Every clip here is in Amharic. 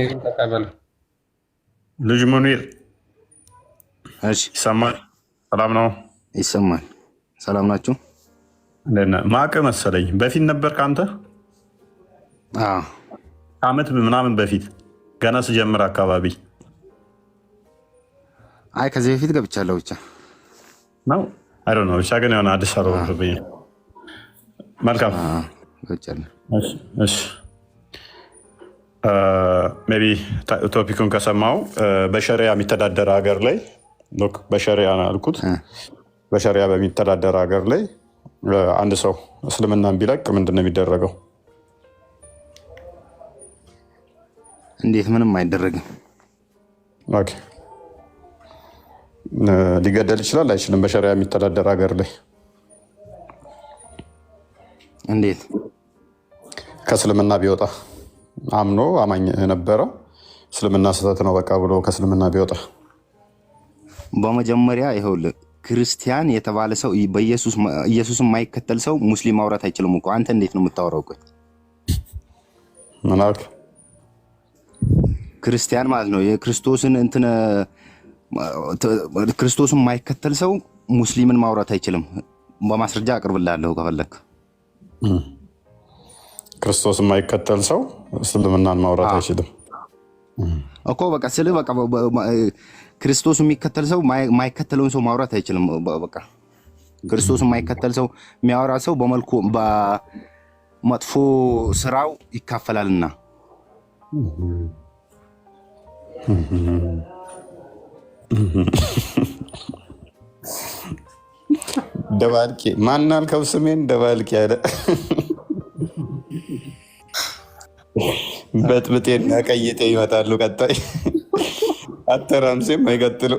ሙኒርን ተቀበል። ልጅ ሙኒር እሺ፣ ይሰማል? ሰላም ነው? ይሰማል። ሰላም ናችሁ? ማቀ መሰለኝ በፊት ነበር ከአንተ አመት ምናምን በፊት ገና ስጀምር አካባቢ አይ ከዚህ በፊት ገብቻለሁ ብቻ ነው። አይ ዶንት ኖ ብቻ ግን የሆነ አዲስ አበባ ብዬ መልካም ገብቻለሁ። እሺ ሜቢ ቶፒኩን ከሰማው በሸሪያ የሚተዳደር ሀገር ላይ ሎክ በሸሪያ አልኩት። በሸሪያ በሚተዳደር ሀገር ላይ አንድ ሰው እስልምናን ቢለቅ ምንድን ነው የሚደረገው? እንዴት? ምንም አይደረግም። ኦኬ ሊገደል ይችላል አይችልም? በሸሪያ የሚተዳደር ሀገር ላይ እንዴት? ከእስልምና ቢወጣ አምኖ አማኝ የነበረ እስልምና ስህተት ነው በቃ ብሎ ከእስልምና ቢወጣ በመጀመሪያ ይኸውልህ ክርስቲያን የተባለ ሰው ኢየሱስን የማይከተል ሰው ሙስሊም ማውራት አይችልም እኮ። አንተ እንዴት ነው የምታወራው? ቆይ ምን አልክ? ክርስቲያን ማለት ነው የክርስቶስን ክርስቶስን የማይከተል ሰው ሙስሊምን ማውራት አይችልም። በማስረጃ አቅርብልሃለሁ ከፈለክ። ክርስቶስ የማይከተል ሰው እስልምናን ማውራት አይችልም እኮ በቃ ስለ በቃ ክርስቶስ የሚከተል ሰው የማይከተለውን ሰው ማውራት አይችልም። በቃ ክርስቶስ የማይከተል ሰው የሚያወራ ሰው በመልኩ በመጥፎ ስራው ይካፈላልና። ደባልቄ ማን አልከው? ስሜን ደባልቄ ያለ በጥብጤና ቀይጤ ይመጣሉ። ቀጣይ አተራምሴም አይቀጥሉ።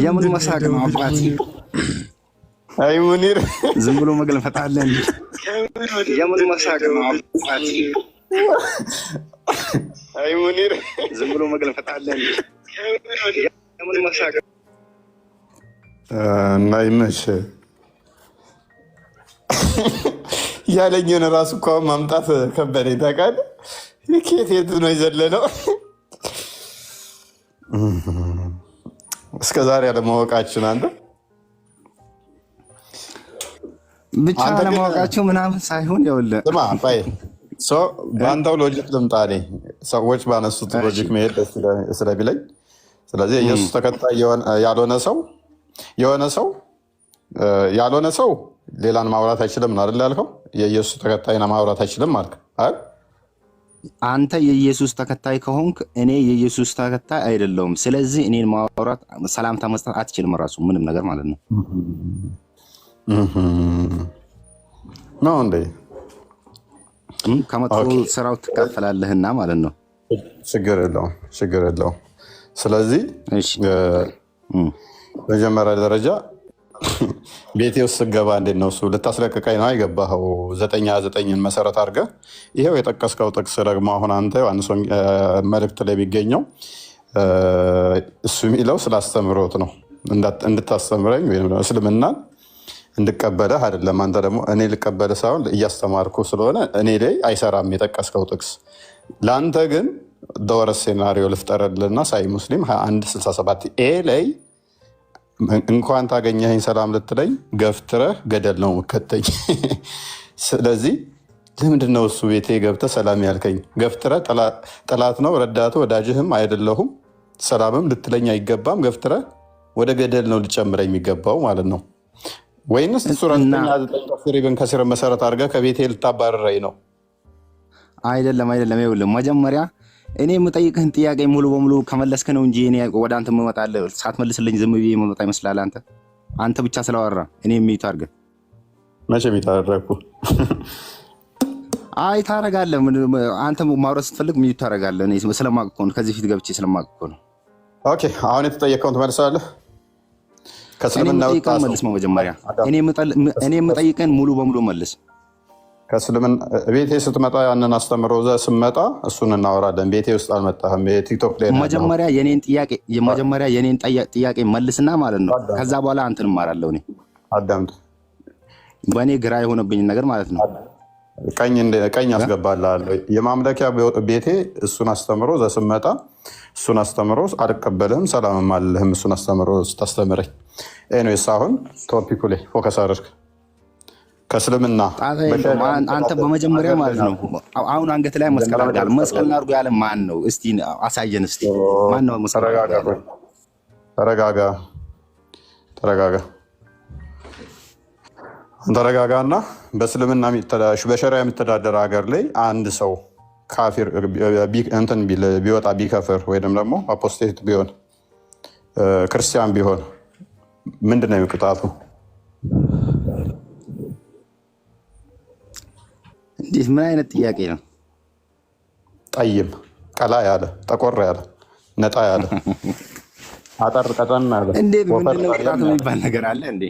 የምን መሳቅ ነው አባት? አይ ሙኒር ዝም ብሎ መግለፈጥ አለ እንዴ? የምን መሳቅ ነው አባት? አይ ሙኒር ዝም ብሎ መግለፈጥ አለ እንዴ? የምን መሳቅ እና ይመች ያለኝን ራሱ እኮ ማምጣት ከበደኝ ታውቃለህ። የት ነው የዘለለው? እስከ ዛሬ አለማወቃችን አንተ ብቻ አለማወቃቸው ምናምን ሳይሆን ይኸውልህ ስማ ባይ በአንተው ሎጂክ ልምጣ። እኔ ሰዎች ባነሱት ሎጂክ መሄድ ስለሚለኝ፣ ስለዚህ የኢየሱስ ተከታይ ያልሆነ ሰው ሌላን ማውራት አይችልም አይደል ያልከው? የኢየሱስ ተከታይና ማውራት አይችልም ማለት አይደል? አንተ የኢየሱስ ተከታይ ከሆንክ እኔ የኢየሱስ ተከታይ አይደለሁም። ስለዚህ እኔን ማውራት ሰላምታ መስጠት አትችልም ራሱ ምንም ነገር ማለት ነው ነው እንዴ? ከመጥፎ ስራው ትካፈላለህና ማለት ነው። ችግር የለውም። ስለዚህ መጀመሪያ ደረጃ ቤቴ ውስጥ ስገባ እንዴት ነው እሱ ልታስለቅቀኝ ነው አይገባኸው? 9:9 መሰረት አድርገህ ይሄው የጠቀስከው ጥቅስ ደግሞ አሁን አንተ ዮሐንስ መልእክት ላይ የሚገኘው እሱ የሚለው ስላስተምሮት ነው እንድታስተምረኝ ወይም እስልምናን እንድቀበለህ አይደለም። አንተ ደግሞ እኔ ልቀበልህ ሳይሆን እያስተማርኩ ስለሆነ እኔ ላይ አይሰራም የጠቀስከው ጥቅስ። ለአንተ ግን ደወረ ሴናሪዮ ልፍጠረልና ሳይ ሙስሊም 21:67 ኤ ላይ እንኳን ታገኘኸኝ ሰላም ልትለኝ ገፍትረህ ገደል ነው የምከተኝ። ስለዚህ ለምንድነው እሱ ቤቴ ገብተህ ሰላም ያልከኝ? ገፍትረህ ጠላት ነው ረዳቱ ወዳጅህም አይደለሁም ሰላምም ልትለኝ አይገባም። ገፍትረህ ወደ ገደል ነው ልጨምረኝ የሚገባው ማለት ነው። ወይንስ ሱረተኛ 9 ከስር መሰረት አድርገህ ከቤቴ ልታባረረኝ ነው? አይደለም። ይኸውልህ መጀመሪያ እኔ የምጠይቅህን ጥያቄ ሙሉ በሙሉ ከመለስክ ነው እንጂ እኔ ወደ አንተ የምመጣለሁ ሳትመልስልኝ ዝም ብዬ የምመጣ ይመስላል? አንተ ብቻ ስላወራ እኔ የሚዩት አድርገህ መቼ የሚታረኩ አይ ታረጋለህ። አንተ ማውራት ስትፈልግ ሚዩት ታረጋለህ። እኔ ስለማውቅ እኮ ነው፣ ከዚህ ፊት ገብቼ ስለማውቅ እኮ ነው። ኦኬ አሁን የተጠየቀውን ትመልሳለህ? ከእስልምና ወጣ ሰው መልስ መጀመሪያ እኔ የምጠይቅህን ሙሉ በሙሉ መልስ። ከእስልምና ቤቴ ስትመጣ ያንን አስተምሮ ስመጣ እሱን እናወራለን። ቤቴ ውስጥ አልመጣህም። ቲክቶክ ላይ መጀመሪያ የኔን ጥያቄ መልስና ማለት ነው። ከዛ በኋላ አንተን እማራለሁ። እኔ አዳምጥ። በእኔ ግራ የሆነብኝ ነገር ማለት ነው። ቀኝ አስገባልሃለሁ። የማምለኪያ ቤቴ እሱን አስተምሮ ዘስመጣ እሱን አስተምሮ አልቀበልህም፣ ሰላምም አልልህም። እሱን አስተምሮ ስታስተምረኝ ኤኒዌይስ፣ አሁን ቶፒኩ ላይ ፎከስ አድርግ። ከእስልምና አንተ በመጀመሪያ ማለት ነው አሁን አንገት ላይ መስቀል አድርጋል። መስቀል አድርጎ ያለ ማን ነው? እስቲ አሳየን። እስቲ ማን ነው መስቀል? ተረጋጋና በእስልምና በሸሪያ የሚተዳደር ሀገር ላይ አንድ ሰው ካፊር እንትን ቢወጣ ቢከፍር ወይም ደግሞ አፖስቴት ቢሆን ክርስቲያን ቢሆን ምንድን ነው ቅጣቱ? እንዴት ምን አይነት ጥያቄ ነው? ጠይም፣ ቀላ ያለ፣ ጠቆር ያለ፣ ነጣ ያለ፣ አጠር ቀጠን ያለ እንዴት ምንድነው ቅጣቱ የሚባል ነገር አለ እንዴ?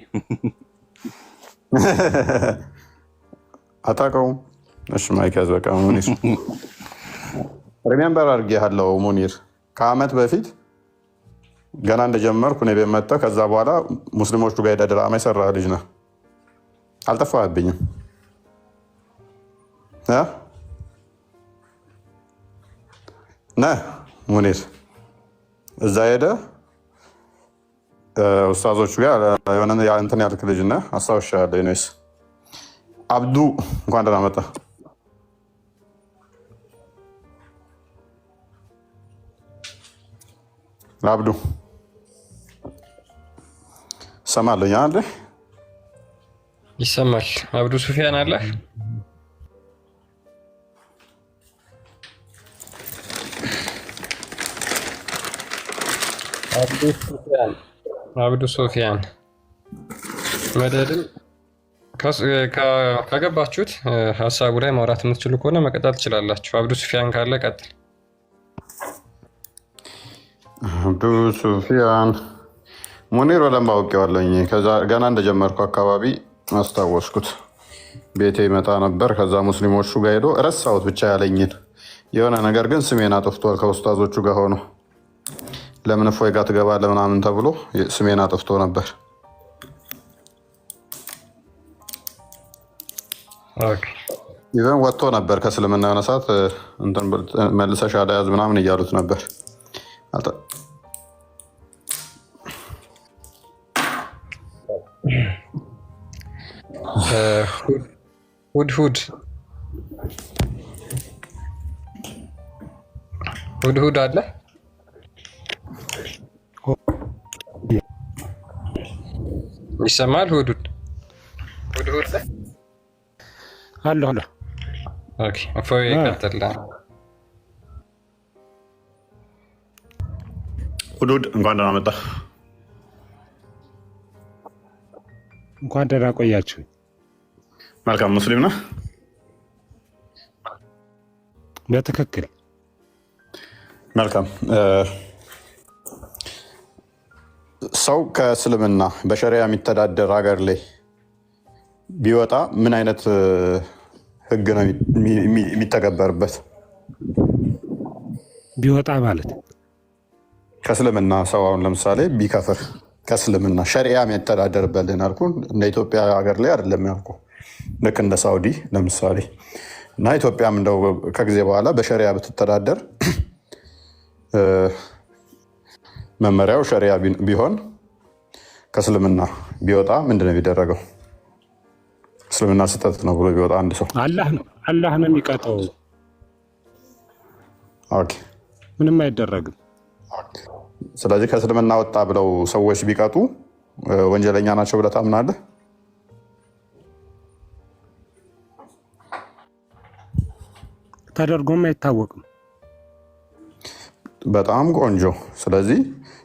አታውቀውም? እሺ ማይክ ያዝ። በቃ ሙኒር ሪሜምበር አድርጌሃለሁ። ሙኒር ከአመት በፊት ገና እንደጀመርኩ እኔ ቤት መጥተህ ከዛ በኋላ ሙስሊሞቹ ጋር ሄደህ ድራማ የሰራህ ልጅ ነህ። አልጠፋህብኝም። ነህ ሙኒር እዛ ሄደህ ኡስታዞቹ ጋር የሆነ እንትን ያልክ ልጅ ነህ። አስታውሻለሁ። ዩኒስ አብዱ እንኳን ደህና መጣህ። አብዱ እሰማለሁ። አለ ይሰማል። አብዱ ሱፊያን አለ። አብዱ ሱፊያን መደድን ከገባችሁት ሀሳቡ ላይ ማውራት የምትችሉ ከሆነ መቀጠል ትችላላችሁ። አብዱ ሱፊያን ካለ ቀጥል። አብዱ ሱፊያን ሙኒር በደንብ አውቄዋለሁኝ። ገና እንደጀመርኩ አካባቢ አስታወስኩት። ቤቴ ይመጣ ነበር። ከዛ ሙስሊሞቹ ጋር ሄዶ ረሳሁት ብቻ ያለኝን የሆነ ነገር ግን ስሜን አጥፍቷል። ከኡስታዞቹ ጋር ሆኖ ለምን እፎይ ጋር ትገባለህ ምናምን ተብሎ ስሜን አጥፍቶ ነበር። ኢቨን ወጥቶ ነበር ከእስልምና የሆነ ሰዓት መልሰሽ አልያዝ ምናምን እያሉት ነበር። ሁድሁድ አለ። ይሰማል? ሁድሁድ ላይ አለሁ። ኦኬ እፎይ ቀጥል። ሁድሁድ እንኳን ደህና መጣህ። እንኳን ደህና ቆያችሁ። መልካም። ሙስሊም ነህ? በትክክል መልካም። ሰው ከእስልምና በሸሪያ የሚተዳደር ሀገር ላይ ቢወጣ ምን አይነት ህግ ነው የሚተገበርበት? ቢወጣ ማለት ከእስልምና ሰው አሁን ለምሳሌ ቢከፍር ከእስልምና ሸሪያ የሚተዳደርበትን አልኩ። እንደ ኢትዮጵያ ሀገር ላይ አይደለም ያልኩ፣ ልክ እንደ ሳውዲ ለምሳሌ እና ኢትዮጵያም እንደው ከጊዜ በኋላ በሸሪያ ብትተዳደር መመሪያው ሸሪያ ቢሆን ከእስልምና ቢወጣ ምንድን ነው የሚደረገው? እስልምና ስህተት ነው ብሎ ቢወጣ አንድ ሰው አላህ ነው የሚቀጣው። ምንም አይደረግም። ስለዚህ ከእስልምና ወጣ ብለው ሰዎች ቢቀጡ ወንጀለኛ ናቸው ብለህ ታምናለህ? ተደርጎም አይታወቅም። በጣም ቆንጆ። ስለዚህ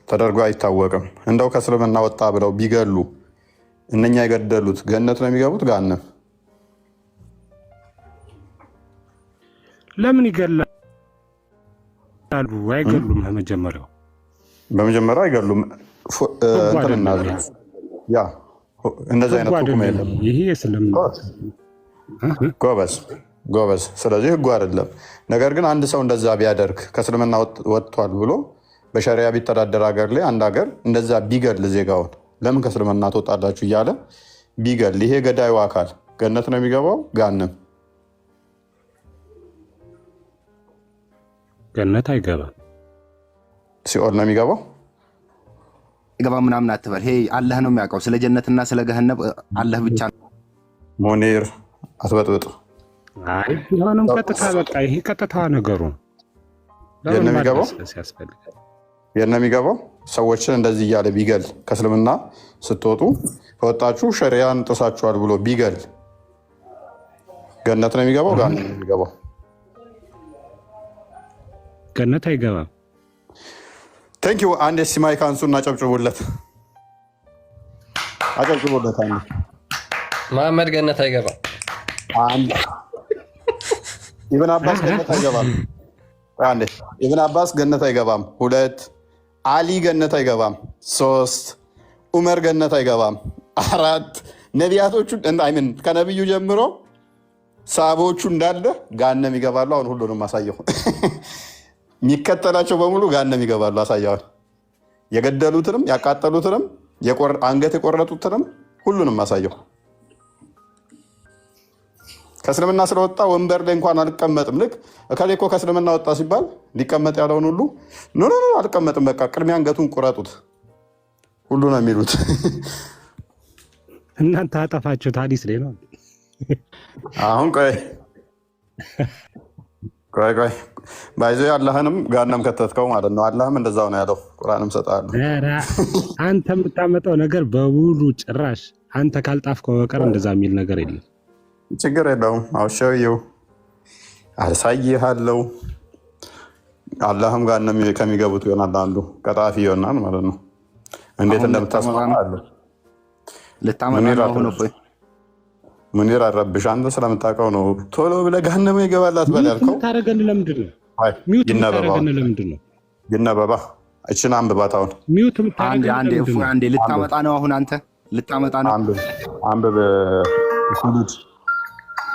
ተደርጎ አይታወቅም። እንደው ከእስልምና ወጣ ብለው ቢገሉ እነኛ የገደሉት ገነት ነው የሚገቡት? ገሃነም? ለምን ይገላሉ? አይገሉም። በመጀመሪያው አይገሉም። ያ እንደዚህ አይነት ሁክም የለም። ይሄ እስልምና ጎበዝ። ስለዚህ ህጉ አይደለም። ነገር ግን አንድ ሰው እንደዛ ቢያደርግ ከእስልምና ወጥቷል ብሎ በሸሪያ ቢተዳደር ሀገር ላይ አንድ ሀገር እንደዛ ቢገድል ዜጋውን ለምን ከእስልምና ትወጣላችሁ እያለ ቢገል ይሄ ገዳዩ አካል ገነት ነው የሚገባው? ገሃነም? ገነት አይገባም። ሲኦል ነው የሚገባው? ገባ ምናምን አትበል። ይሄ አላህ ነው የሚያውቀው። ስለ ጀነትና ስለ ገሃነም አላህ ብቻ ነው። ሙኒር አትበጥብጥ። አይ የሆነም ቀጥታ በቃ ይሄ ቀጥታ ነገሩ የት ነው የሚገባው? የት ነው የሚገባው? ሰዎችን እንደዚህ እያለ ቢገል ከእስልምና ስትወጡ ከወጣችሁ ሸሪያን ጥሳችኋል ብሎ ቢገል ገነት ነው የሚገባው? ገሃነም ነው የሚገባው? ገነት አይገባም። ቴንክ ዩ። አንድ ሲማይክ አንሱና አጨብጭቡለት፣ አጨብጭቡለት። አንድ መሐመድ ገነት አይገባም። አንድ ኢብን አባስ ገነት አይገባም። አንድ ኢብን አባስ ገነት አይገባም። 2 አሊ ገነት አይገባም። 3 ዑመር ገነት አይገባም። 4 ነቢያቶቹ አይምን ከነቢዩ ጀምሮ ሰሃቦቹ እንዳለ ገሃነም ይገባሉ። አሁን ሁሉንም አሳየሁ። የሚከተላቸው በሙሉ ገሃነም ይገባሉ። አሳየዋል። የገደሉትንም ያቃጠሉትንም አንገት የቆረጡትንም ሁሉንም አሳየሁ። ከእስልምና ስለወጣ ወንበር ላይ እንኳን አልቀመጥም። ልክ እከሌ እኮ ከእስልምና ወጣ ሲባል ሊቀመጥ ያለውን ሁሉ ኖ አልቀመጥም፣ በቃ ቅድሚያ አንገቱን ቁረጡት ሁሉ ነው የሚሉት። እናንተ አጠፋችሁት። ሀዲስ ላይ ነው። አሁን ቆይ ባይዞ አላህንም ገሃነም ከተትከው ማለት ነው። አላህም እንደዛው ነው ያለው። ቁርአንም ሰጣለሁ። አንተ የምታመጣው ነገር በሙሉ ጭራሽ አንተ ካልጣፍከው በቀር እንደዛ የሚል ነገር የለም። ችግር የለውም። አውሸውየው አሳይሃለሁ። አላህም ገሃነም ከሚገቡት ይሆናል አንዱ ቀጣፊ ይሆናል ማለት ነው። እንዴት እንደምታስማማ አለ ሙኒር አረብሽ። አንተ ስለምታውቀው ነው። ቶሎ ብለህ ገሃነም ይገባላት በል ያልከው። ታረገን ለምንድን ነው? ይነበባ እችን አንብባት። አሁን አንዴ ልታመጣ ነው። አሁን አንተ ልታመጣ ነው። አንብብ።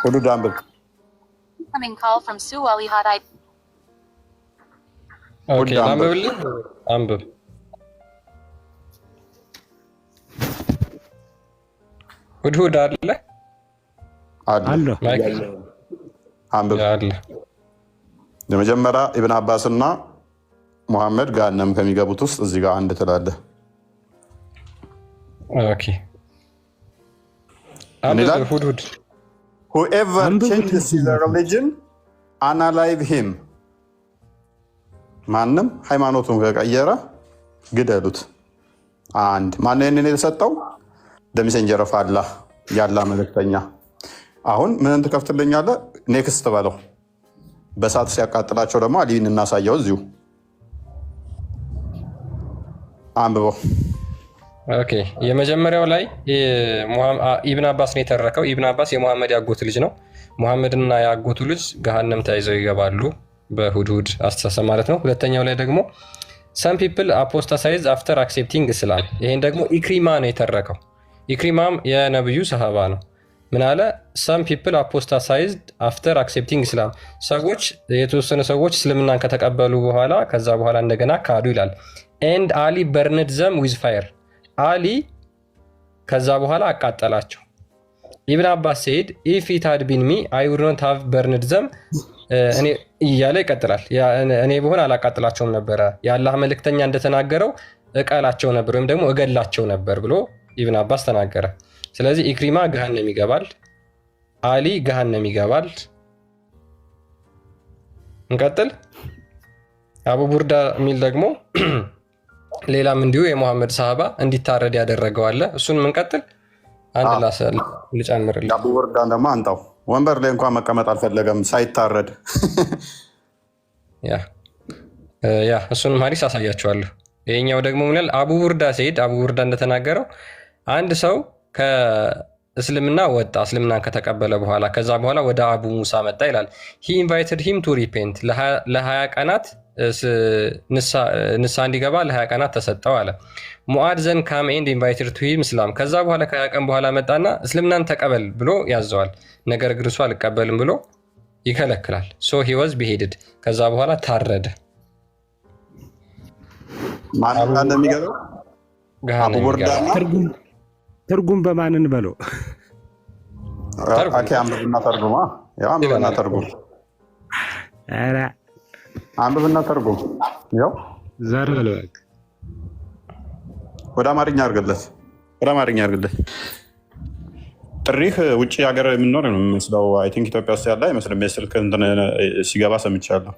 ሁሉድ አንብብ። አንብብ። ሁድሁድ አለ አለ። አንብብ። የመጀመሪያ ኢብን አባስና ሙሐመድ ገሃነም ከሚገቡት ውስጥ እዚህ ጋር አንድ ትላለህ። ኦኬ አንብብ። ሁድሁድ whoever changes his religion unalive him ማንም ሃይማኖቱን ከቀየረ ግደሉት። አንድ ማነው ይሄንን የተሰጠው? the messenger of Allah ያላህ መልእክተኛ። አሁን ምን ትከፍትልኛለህ? ኔክስት በለው። በሳት ሲያቃጥላቸው ደግሞ አሊን እናሳየው። እዚሁ አንብበው። ኦኬ የመጀመሪያው ላይ ኢብን አባስ ነው የተረከው። ኢብን አባስ የሙሐመድ ያጎት ልጅ ነው። ሙሐመድና ያጎቱ ልጅ ገሃነም ተይዘው ይገባሉ በሁድሁድ አስተሳሰብ ማለት ነው። ሁለተኛው ላይ ደግሞ some people apostatize after accepting Islam። ይሄን ደግሞ ኢክሪማ ነው የተረከው። ኢክሪማም የነብዩ ሰሃባ ነው። ምን አለ? some people apostatized after accepting Islam። ሰዎች የተወሰኑ ሰዎች እስልምናን ከተቀበሉ በኋላ ከዛ በኋላ እንደገና ካዱ ይላል። and Ali burned them with fire። አሊ ከዛ በኋላ አቃጠላቸው። ኢብን አባስ said if it had been me I would not have burned them እኔ እያለ ይቀጥላል። እኔ በሆነ አላቃጥላቸውም ነበረ፣ የአላህ መልእክተኛ እንደተናገረው እቀላቸው ነበር ወይም ደግሞ እገላቸው ነበር ብሎ ኢብን አባስ ተናገረ። ስለዚህ ኢክሪማ ገሃነም ይገባል፣ አሊ ገሃነም ይገባል። እንቀጥል። አቡ ቡርዳ የሚል ደግሞ ሌላም እንዲሁ የሙሐመድ ሰሃባ እንዲታረድ ያደረገው አለ። እሱን ምንቀጥል አንድ ላሰል ልጨምርልህ። አቡ ቡርዳን ደግሞ አንጣው። ወንበር ላይ እንኳን መቀመጥ አልፈለገም ሳይታረድ። ያ እሱንም ሀዲስ አሳያቸዋለሁ። ይሄኛው ደግሞ ምን ይላል? አቡ ቡርዳ ሲሄድ አቡ ቡርዳ እንደተናገረው አንድ ሰው ከእስልምና ወጣ፣ እስልምናን ከተቀበለ በኋላ ከዛ በኋላ ወደ አቡ ሙሳ መጣ ይላል። ሂ ኢንቫይትድ ሂም ቱ ሪፔንት ለ20 ቀናት ንሳ እንዲገባ ለ20 ቀናት ተሰጠው አለ። ሙአድ ዘን ካም ኤንድ ኢንቫይትድ ቱ ሂም እስላም። ከዛ በኋላ ከ20 ቀን በኋላ መጣና እስልምናን ተቀበል ብሎ ያዘዋል። ነገር ግን እርሱ አልቀበልም ብሎ ይከለክላል። ሶ ሂ ዋዝ ቢሄድድ። ከዛ በኋላ ታረደ። ማን እንደሚገባው አቡ ቡርዳና ትርጉም በማንን በለው አኬ አንብብና ተርጉማ ያው አንብብና ተርጉም አራ አንብብና ተርጉም ያው ዘር በለክ ወደ አማርኛ አድርግለት ጥሪህ ውጭ ሀገር የምንኖር ነው የሚመስለው። አይ ቲንክ ኢትዮጵያ ውስጥ ያለ አይመስልም። የስልክ እንትን ሲገባ ሰምቻለሁ።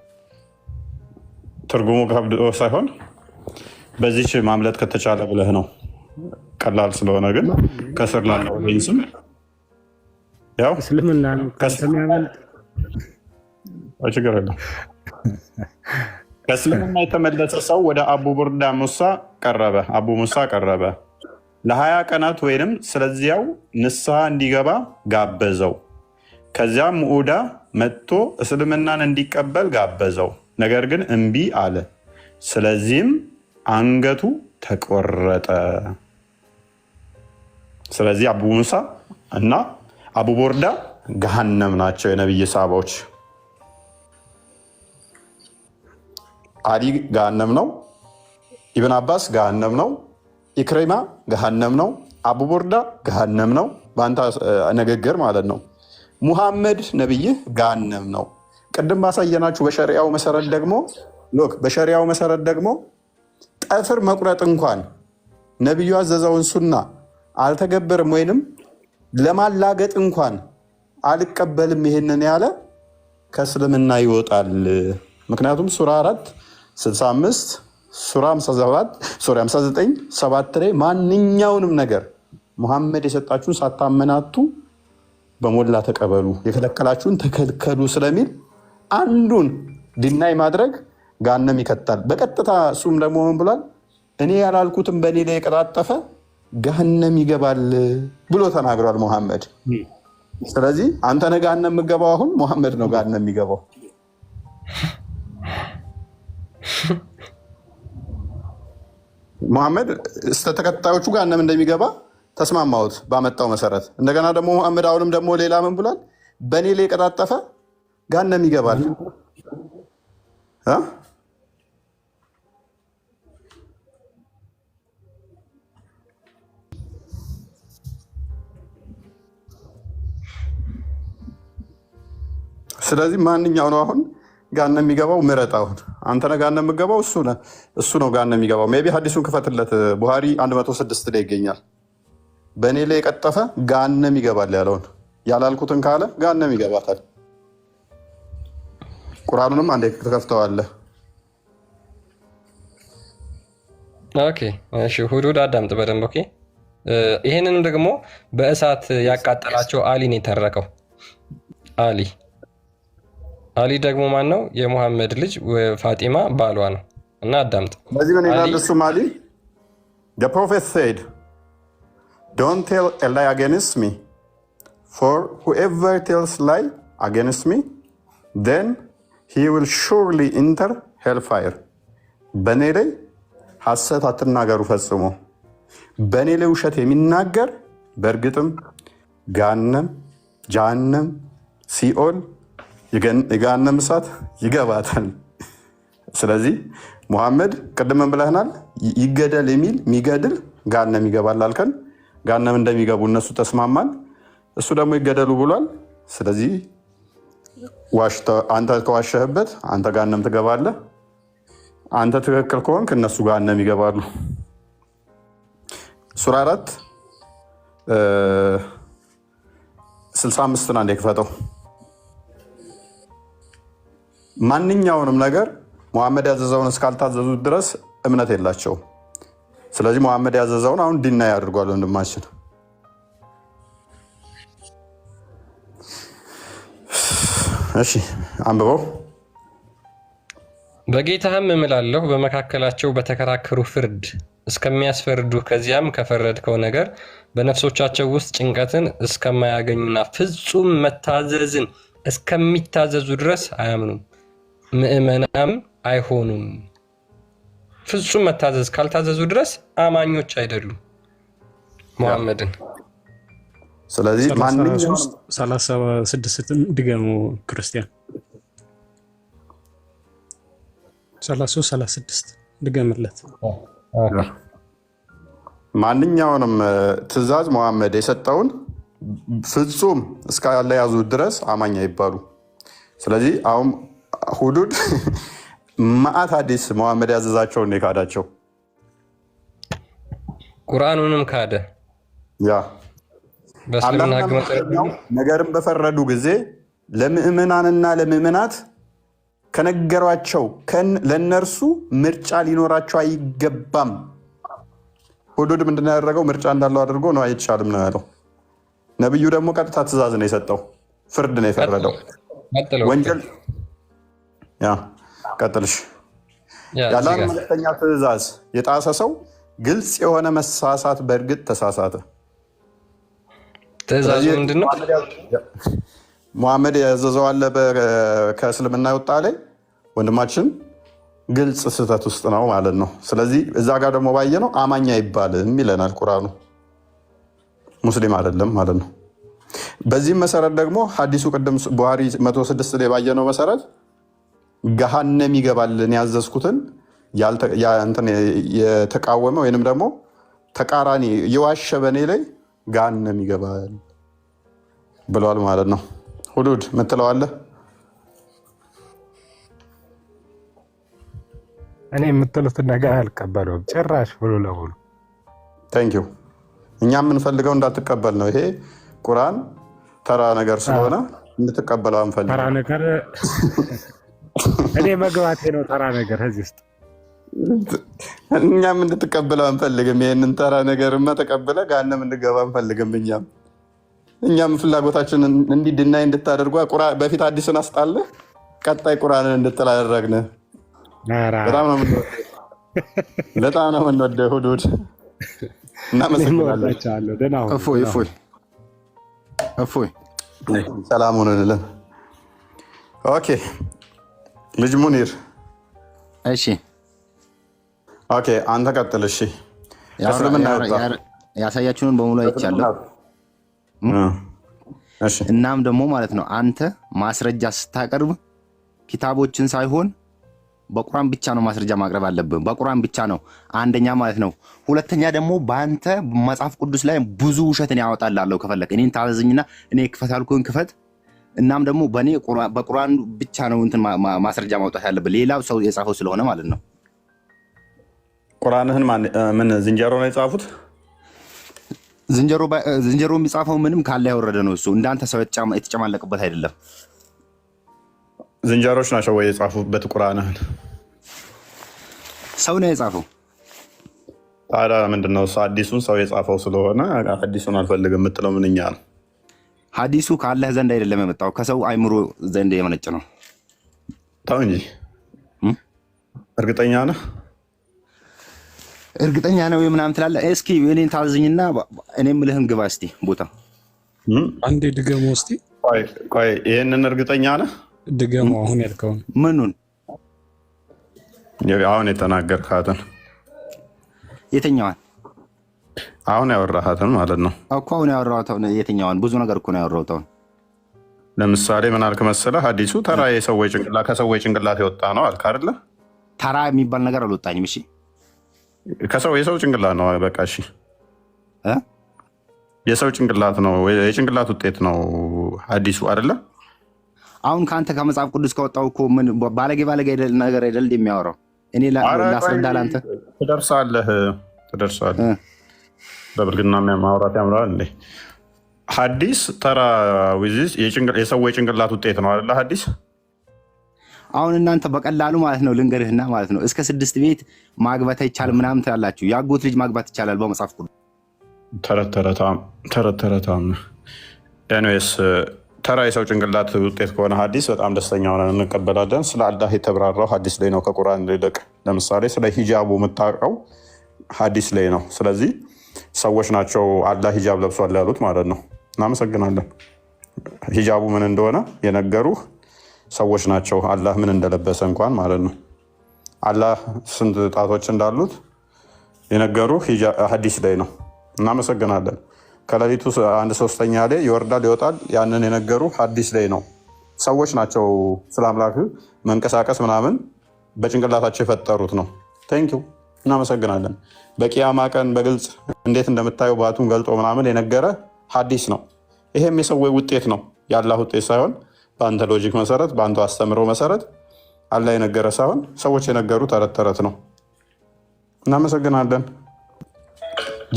ትርጉሙ ከብዶ ሳይሆን በዚች ማምለጥ ከተቻለ ብለህ ነው። ቀላል ስለሆነ ግን ከስር ላለው ስም ያው እስልምና ነው ከሰሚያመልጥ ችግር የለም። ከእስልምና የተመለሰ ሰው ወደ አቡ ሙሳ ቀረበ ለ20 ቀናት ወይንም ስለዚያው ንስሐ እንዲገባ ጋበዘው። ከዚያም ሙዑዳ መጥቶ እስልምናን እንዲቀበል ጋበዘው። ነገር ግን እምቢ አለ። ስለዚህም አንገቱ ተቆረጠ። ስለዚህ አቡ ሙሳ እና አቡ ቦርዳ ገሃነም ናቸው የነብይ ሰሃባዎች። አሊ ገሃነም ነው። ኢብን አባስ ገሃነም ነው። ኢክሪማ ገሃነም ነው። አቡ ቦርዳ ገሃነም ነው። በአንተ ንግግር ማለት ነው። ሙሐመድ ነብይህ ገሃነም ነው። ቅድም ባሳየናችሁ በሸሪዓው መሰረት ደግሞ ጠፍር መቁረጥ እንኳን ነብዩ ያዘዘውን ሱና አልተገበርም ወይንም ለማላገጥ እንኳን አልቀበልም ይሄንን ያለ ከእስልምና ይወጣል። ምክንያቱም ሱራ 4:65 ሱራ 59 7 ላይ ማንኛውንም ነገር ሙሐመድ የሰጣችሁን ሳታመናቱ በሞላ ተቀበሉ፣ የከለከላችሁን ተከልከሉ ስለሚል አንዱን ዲናይ ማድረግ ገሃነም ይከታል በቀጥታ። እሱም ደግሞ ምን ብሏል? እኔ ያላልኩትም በእኔ ላይ የቀጣጠፈ ገሃነም ይገባል ብሎ ተናግሯል ሙሐመድ። ስለዚህ አንተ ነህ ገሃነም የምትገባው፣ አሁን ሙሐመድ ነው ገሃነም የሚገባው። ሙሐመድ እስከ ተከታዮቹ ገሃነም እንደሚገባ ተስማማሁት ባመጣው መሰረት። እንደገና ደግሞ ሙሐመድ አሁንም ደግሞ ሌላ ምን ብሏል? በእኔ ላይ የቀጣጠፈ ገሃነም ይገባል። ስለዚህ ማንኛው ነው አሁን ገሃነም የሚገባው? ምረጥ። አሁን አንተ ነህ ገሃነም የምትገባው፣ እሱ ነው ገሃነም የሚገባው። ሜይ ቢ ሐዲሱን ክፈትለት። ቡሃሪ 106 ላይ ይገኛል። በእኔ ላይ የቀጠፈ ገሃነም ይገባል ያለውን ያላልኩትን ካለ ገሃነም ይገባታል። ቁርአኑንም አንዴ ትከፍተዋለህ። ኦኬ እሺ፣ ሁዱድ አዳምጥ በደንብ ኦኬ። ይሄንንም ደግሞ በእሳት ያቃጠላቸው አሊ ነው የተረከው። አሊ ደግሞ ማን ነው? የሙሐመድ ልጅ ፋጢማ ባሏ ነው። እና አዳምጥ። በዚህ ምን ይላል? እሱም አሊ the prophet said don't tell a lie against me for whoever tells lie against me then he will surely enter hellfire። በእኔ ላይ ሐሰት አትናገሩ ፈጽሞ። በእኔ ላይ ውሸት የሚናገር በእርግጥም ጀሃነም ሲኦል የገሃነም እሳት ይገባታል። ስለዚህ ሙሐመድ ቅድምን ብለህናል፣ ይገደል የሚል የሚገድል ገሃነም ይገባል አልከን። ገሃነም እንደሚገቡ እነሱ ተስማማን። እሱ ደግሞ ይገደሉ ብሏል። ስለዚህ አንተ ከዋሸህበት አንተ ገሃነም ትገባለህ። አንተ ትክክል ከሆንክ እነሱ ገሃነም ይገባሉ። ሱራ 4:65 አንዴ ክፈተው። ማንኛውንም ነገር ሙሐመድ ያዘዘውን እስካልታዘዙት ድረስ እምነት የላቸውም። ስለዚህ ሙሐመድ ያዘዘውን አሁን ዲና ያድርጓል ወንድማችን። እሺ አንብበው። በጌታህም እምላለሁ በመካከላቸው በተከራከሩ ፍርድ እስከሚያስፈርዱ ከዚያም ከፈረድከው ነገር በነፍሶቻቸው ውስጥ ጭንቀትን እስከማያገኙና ፍጹም መታዘዝን እስከሚታዘዙ ድረስ አያምኑም፣ ምእመናም አይሆኑም። ፍጹም መታዘዝ ካልታዘዙ ድረስ አማኞች አይደሉም ሙሐመድን። ስለዚህ ማንኛውም 36 ድገሙ ክርስቲያን 33 36 ድገምለት። ማንኛውንም ትእዛዝ መሐመድ የሰጠውን ፍጹም እስካለያዙ ድረስ አማኝ አይባሉ። ስለዚህ አሁን ሁዱድ ማአት ሐዲስ መሐመድ ያዘዛቸውን የካዳቸው ቁርአኑንም ካደ። ያ በእስልምና ህግ ነገርን በፈረዱ ጊዜ ለምእመናንና ለምእመናት ከነገሯቸው ለእነርሱ ምርጫ ሊኖራቸው አይገባም። ሁዱድ ምንድን ያደረገው? ምርጫ እንዳለው አድርጎ ነው አይቻልም ነው ያለው። ነብዩ ደግሞ ቀጥታ ትእዛዝ ነው የሰጠው፣ ፍርድ ነው የፈረደው። ወንጀል ቀጥልሽ ያለን መልእክተኛ ትእዛዝ የጣሰ ሰው ግልጽ የሆነ መሳሳት በእርግጥ ተሳሳተ። ትእዛዙ ምንድነው? ሙሐመድ ያዘዘው አለ ከእስልምና የወጣ ላይ ወንድማችን ግልጽ ስህተት ውስጥ ነው ማለት ነው። ስለዚህ እዛ ጋር ደግሞ ባየ ነው አማኝ አይባልም ይለናል ቁርአኑ፣ ሙስሊም አይደለም ማለት ነው። በዚህም መሰረት ደግሞ ሐዲሱ ቅድም ቡሃሪ 106 ላይ ባየነው መሰረት ገሃነም ይገባልን ያዘዝኩትን የተቃወመ ወይንም ደግሞ ተቃራኒ የዋሸ በኔ ላይ ገሃነም ይገባል ብሏል ማለት ነው። ሁዱድ ምትለዋለህ? እኔ የምትሉትን ነገር አልቀበለውም ጭራሽ ሙሉ ለሙሉ። ቴንኪው። እኛ የምንፈልገው እንዳትቀበል ነው። ይሄ ቁርአን ተራ ነገር ስለሆነ እንድትቀበለው አንፈልግም። ተራ ነገር እኔ መግባቴ ነው ተራ ነገር እዚህ ውስጥ እኛም እንድትቀበለው አንፈልግም። ይህንን ተራ ነገርማ ተቀብለ ገሃነም እንድገባ አንፈልግም። እኛም ፍላጎታችን እንዲድናይ እንድታደርጓ በፊት አዲሱን አስጣለ ቀጣይ ቁርአንን እንድጥል አደረግን። በጣም ነው የምንወደው ሁዱድ። እናመሰግናለን። እፎይ ሰላም ሁንልን። ኦኬ ልጅ ሙኒር እሺ፣ ኦኬ አንተ ቀጥል። እሺ ያሳያችሁን በሙሉ አይቻለሁ። እናም ደግሞ ማለት ነው አንተ ማስረጃ ስታቀርብ ኪታቦችን ሳይሆን በቁርአን ብቻ ነው ማስረጃ ማቅረብ አለብን። በቁርአን ብቻ ነው አንደኛ ማለት ነው። ሁለተኛ ደግሞ በአንተ መጽሐፍ ቅዱስ ላይ ብዙ ውሸትን ያወጣላለሁ። ከፈለክ እኔን ታዘዝኝና እኔ ክፈት አልኩህን ክፈት። እናም ደግሞ በቁርአን ብቻ ነው እንትን ማስረጃ ማውጣት ያለብን፣ ሌላው ሰው የጻፈው ስለሆነ ማለት ነው። ቁርአንህን ምን ዝንጀሮ ነው የጻፉት? ዝንጀሮ የሚጻፈው ምንም ካለ ያወረደ ነው። እሱ እንዳንተ ሰው የተጨማለቅበት አይደለም። ዝንጀሮች ናቸው ወይ የጻፉበት ቁርአንህን? ሰው ነው የጻፈው። ታዲያ ምንድነው አዲሱን ሰው የጻፈው ስለሆነ አዲሱን አልፈልግም የምትለው ምንኛ ነው? ሐዲሱ ከአላህ ዘንድ አይደለም የመጣው ከሰው አይምሮ ዘንድ የመነጨ ነው። ተው እንጂ። እርግጠኛ ነህ? እርግጠኛ ነው ምናምን ትላለህ። እስኪ እኔን ታዘዝኝና እኔ የምልህን ግባ እስኪ ቦታ አንዴ ድገሞ እስኪ። ቆይ ይህንን እርግጠኛ ነህ? ድገሞ አሁን ያልከውን። ምኑን? አሁን የተናገርካትን። የትኛዋን? አሁን ያወራሃትን ማለት ነው እኮ። አሁን ያወራሁትን የትኛዋን? ብዙ ነገር እኮ ነው ያወራሁት። አሁን ለምሳሌ ምን አልክ መሰለህ? ሐዲሱ ተራ ከሰዎች ጭንቅላት የወጣ ነው አልክ አይደለ? ተራ የሚባል ነገር አልወጣኝም። እሺ የሰው ጭንቅላት ነው። በቃ እሺ፣ የሰው ጭንቅላት ነው፣ የጭንቅላት ውጤት ነው ሐዲሱ አይደለ? አሁን ከአንተ ከመጽሐፍ ቅዱስ ከወጣው እኮ ምን ባለጌ ነገር አይደል የሚያወራው? እኔ ላስረዳ ለአንተ። ትደርሳለህ። በብልግና ማውራት ያምራል እንዴ? ሐዲስ ተራ የሰዎች ጭንቅላት ውጤት ነው አይደለ? ሐዲስ አሁን እናንተ በቀላሉ ማለት ነው ልንገርህና ማለት ነው እስከ 6 ቤት ማግባት አይቻልም ምናምን ትላላችሁ። ያጎት ልጅ ማግባት ይቻላል በመጽሐፍ ቅዱስ። ተረተረታም ኤኒዌይስ ተራ የሰው ጭንቅላት ውጤት ከሆነ ሐዲስ በጣም ደስተኛ ሆነን እንቀበላለን። ስለ አላህ የተብራራው ሐዲስ ላይ ነው ከቁርአን ይልቅ። ለምሳሌ ስለ ሂጃቡ የምታውቀው ሐዲስ ላይ ነው። ስለዚህ ሰዎች ናቸው አላህ ሂጃብ ለብሷል ያሉት ማለት ነው። እናመሰግናለን። ሂጃቡ ምን እንደሆነ የነገሩህ ሰዎች ናቸው፣ አላህ ምን እንደለበሰ እንኳን ማለት ነው። አላህ ስንት ጣቶች እንዳሉት የነገሩህ ሐዲስ ላይ ነው። እናመሰግናለን። ከሌሊቱ 1/3 ላይ ይወርዳል ይወጣል፣ ያንን የነገሩ ሐዲስ ላይ ነው። ሰዎች ናቸው ስለ አምላክ መንቀሳቀስ ምናምን በጭንቅላታቸው የፈጠሩት ነው። ቴንኪው እናመሰግናለን። በቂያማ ቀን በግልጽ እንዴት እንደምታየው ባቱን ገልጦ ምናምን የነገረ ሐዲስ ነው። ይሄም የሰው ውጤት ነው፣ የአላህ ውጤት ሳይሆን በአንተ ሎጂክ መሰረት በአንተ አስተምሮ መሰረት አላህ የነገረ ሳይሆን ሰዎች የነገሩ ተረት ተረት ነው። እናመሰግናለን።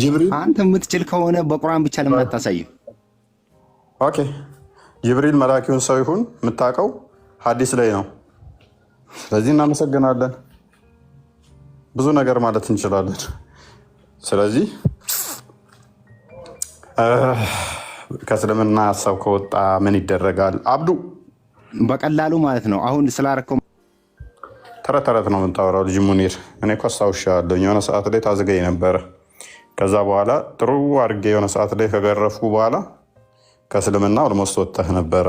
ጅብሪል አንተ የምትችል ከሆነ በቁርአን ብቻ ለምን አታሳይም? ኦኬ፣ ጅብሪል መላኪውን ሰው ይሁን የምታውቀው ሐዲስ ላይ ነው። ስለዚህ እናመሰግናለን። ብዙ ነገር ማለት እንችላለን። ስለዚህ ከእስልምና ሀሳብ ከወጣ ምን ይደረጋል? አብዱ በቀላሉ ማለት ነው። አሁን ስላረከው ተረት ተረት ነው የምታወራው ልጅ ሙኒር። እኔ እኮ አስታውሻለሁ የሆነ ሰዓት ላይ ታዝገኝ ነበረ። ከዛ በኋላ ጥሩ አድርጌ የሆነ ሰዓት ላይ ከገረፍኩ በኋላ ከእስልምና ኦልሞስት ወጥተህ ነበረ።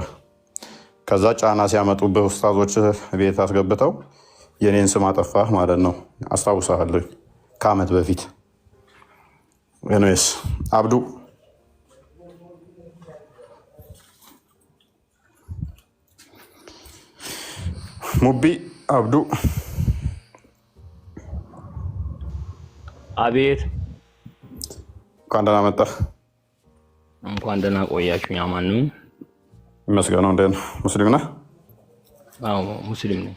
ከዛ ጫና ሲያመጡብህ ኡስታዞች ቤት አስገብተው የኔን ስም አጠፋህ ማለት ነው። አስታውሳለሁ ከአመት በፊት። ኤኒዌይስ አብዱ ሙቢ አብዱ አቤት። እንኳን ደህና መጣህ። እንኳን ደህና ቆያችሁ። ያማን ነው ይመስገነው። እንዴት ነው? ሙስሊም ነህ? አዎ ሙስሊም ነኝ።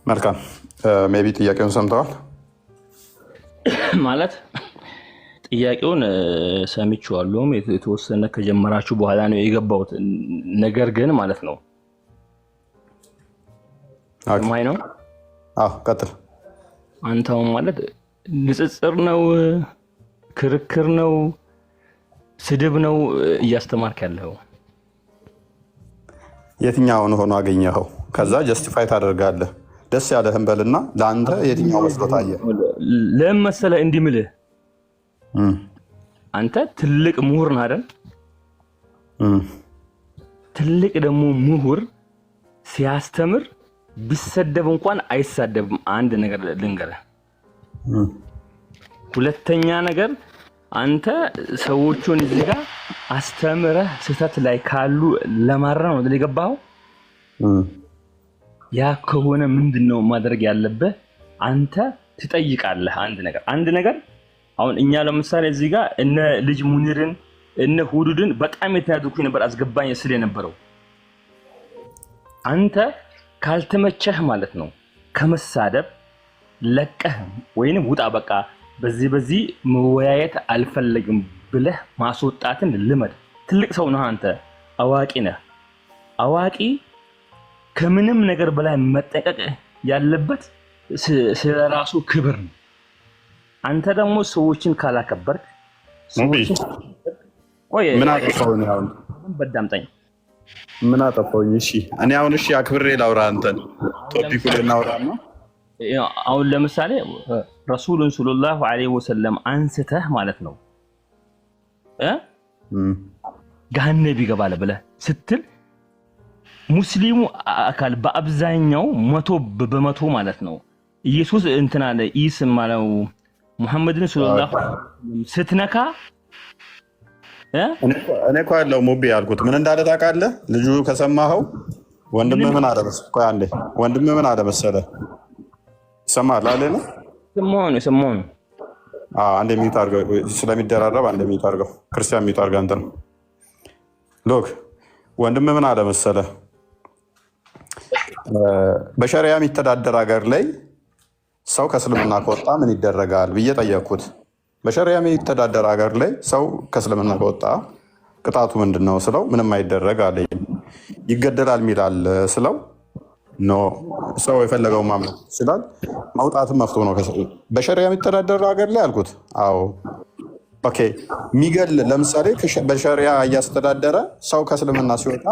መልካም። ሜቢ ጥያቄውን ሰምተዋል ማለት ጥያቄውን ሰምቼዋለሁ። የተወሰነ ከጀመራችሁ በኋላ ነው የገባሁት። ነገር ግን ማለት ነው ማይ ነው። አዎ ቀጥል። አንተው ማለት ንጽጽር ነው፣ ክርክር ነው፣ ስድብ ነው እያስተማርክ ያለው? የትኛውን ሆኖ አገኘኸው? ከዛ ጀስቲፋይ ታደርጋለህ። ደስ ያለህን በልና ለአንተ የትኛው መስሎ ታየ? ለምን መሰለህ እንዲህ የምልህ አንተ ትልቅ ምሁር ነህ አይደል? ትልቅ ደግሞ ምሁር ሲያስተምር ቢሰደብ እንኳን አይሳደብም። አንድ ነገር ልንገርህ። ሁለተኛ ነገር አንተ ሰዎቹን እዚህ ጋር አስተምረህ ስህተት ላይ ካሉ ለማረም ነው የገባኸው። ያ ከሆነ ምንድነው ማድረግ ያለብህ? አንተ ትጠይቃለህ። አንድ ነገር አሁን እኛ ለምሳሌ እዚህ ጋር እነ ልጅ ሙኒርን እነ ሁዱድን በጣም የተናደድኩኝ ነበር አስገባኝ ስለ የነበረው። አንተ ካልተመቸህ ማለት ነው ከመሳደብ ለቀህ ወይንም ውጣ፣ በቃ በዚህ መወያየት አልፈለግም ብለህ ማስወጣትን ልመድ። ትልቅ ሰው ነህ አንተ፣ አዋቂ ነህ። አዋቂ ከምንም ነገር በላይ መጠንቀቅ ያለበት ስለራሱ ክብር ነው። አንተ ደግሞ ሰዎችን ካላከበርክ ምን አጠፋው ነው? አሁን በዳምጠኝ ምን አጠፋው? እሺ እኔ አሁን እሺ አክብሬ ላውራ፣ አንተን ቶፒኩ ላይ እናውራና አሁን ለምሳሌ ረሱሉን ሰለላሁ ዐለይሂ ወሰለም አንስተህ ማለት ነው ገሃነም ይገባል ብለህ ስትል ሙስሊሙ አካል በአብዛኛው 100% ማለት ነው ኢየሱስ እንትና ኢስም ማለት ሙሐመድን ሰለላሁ ዐለይሂ ወሰለም ስትነካ እኔ እኮ ያለው ሙቢ ያልኩት ምን እንዳለ ታውቃለህ? ልጁ ከሰማኸው ወንድምህ ምን አለ መሰለህ? ቆይ አንዴ ወንድምህ ምን አለ መሰለህ? ይሰማል አለ ነው ሰሞኑ አንዴ ሚዩት አድርገው፣ ስለሚደራረብ አንዴ ሚዩት አድርገው። ክርስቲያን ሚዩት አድርገው። አንተ ነው ሎክ ወንድምህ ምን አለ መሰለህ? በሸሪያ የሚተዳደር ሀገር ላይ ሰው ከእስልምና ከወጣ ምን ይደረጋል ብዬ ጠየቅኩት። በሸሪያ የሚተዳደር ሀገር ላይ ሰው ከእስልምና ከወጣ ቅጣቱ ምንድን ነው ስለው ምንም አይደረግ አለኝ። ይገደላል የሚላል ስለው ኖ ሰው የፈለገው ማምለክ ይችላል፣ መውጣትም መፍቶ ነው በሸሪያ የሚተዳደር ሀገር ላይ አልኩት። አዎ ኦኬ። የሚገል ለምሳሌ በሸሪያ እያስተዳደረ ሰው ከእስልምና ሲወጣ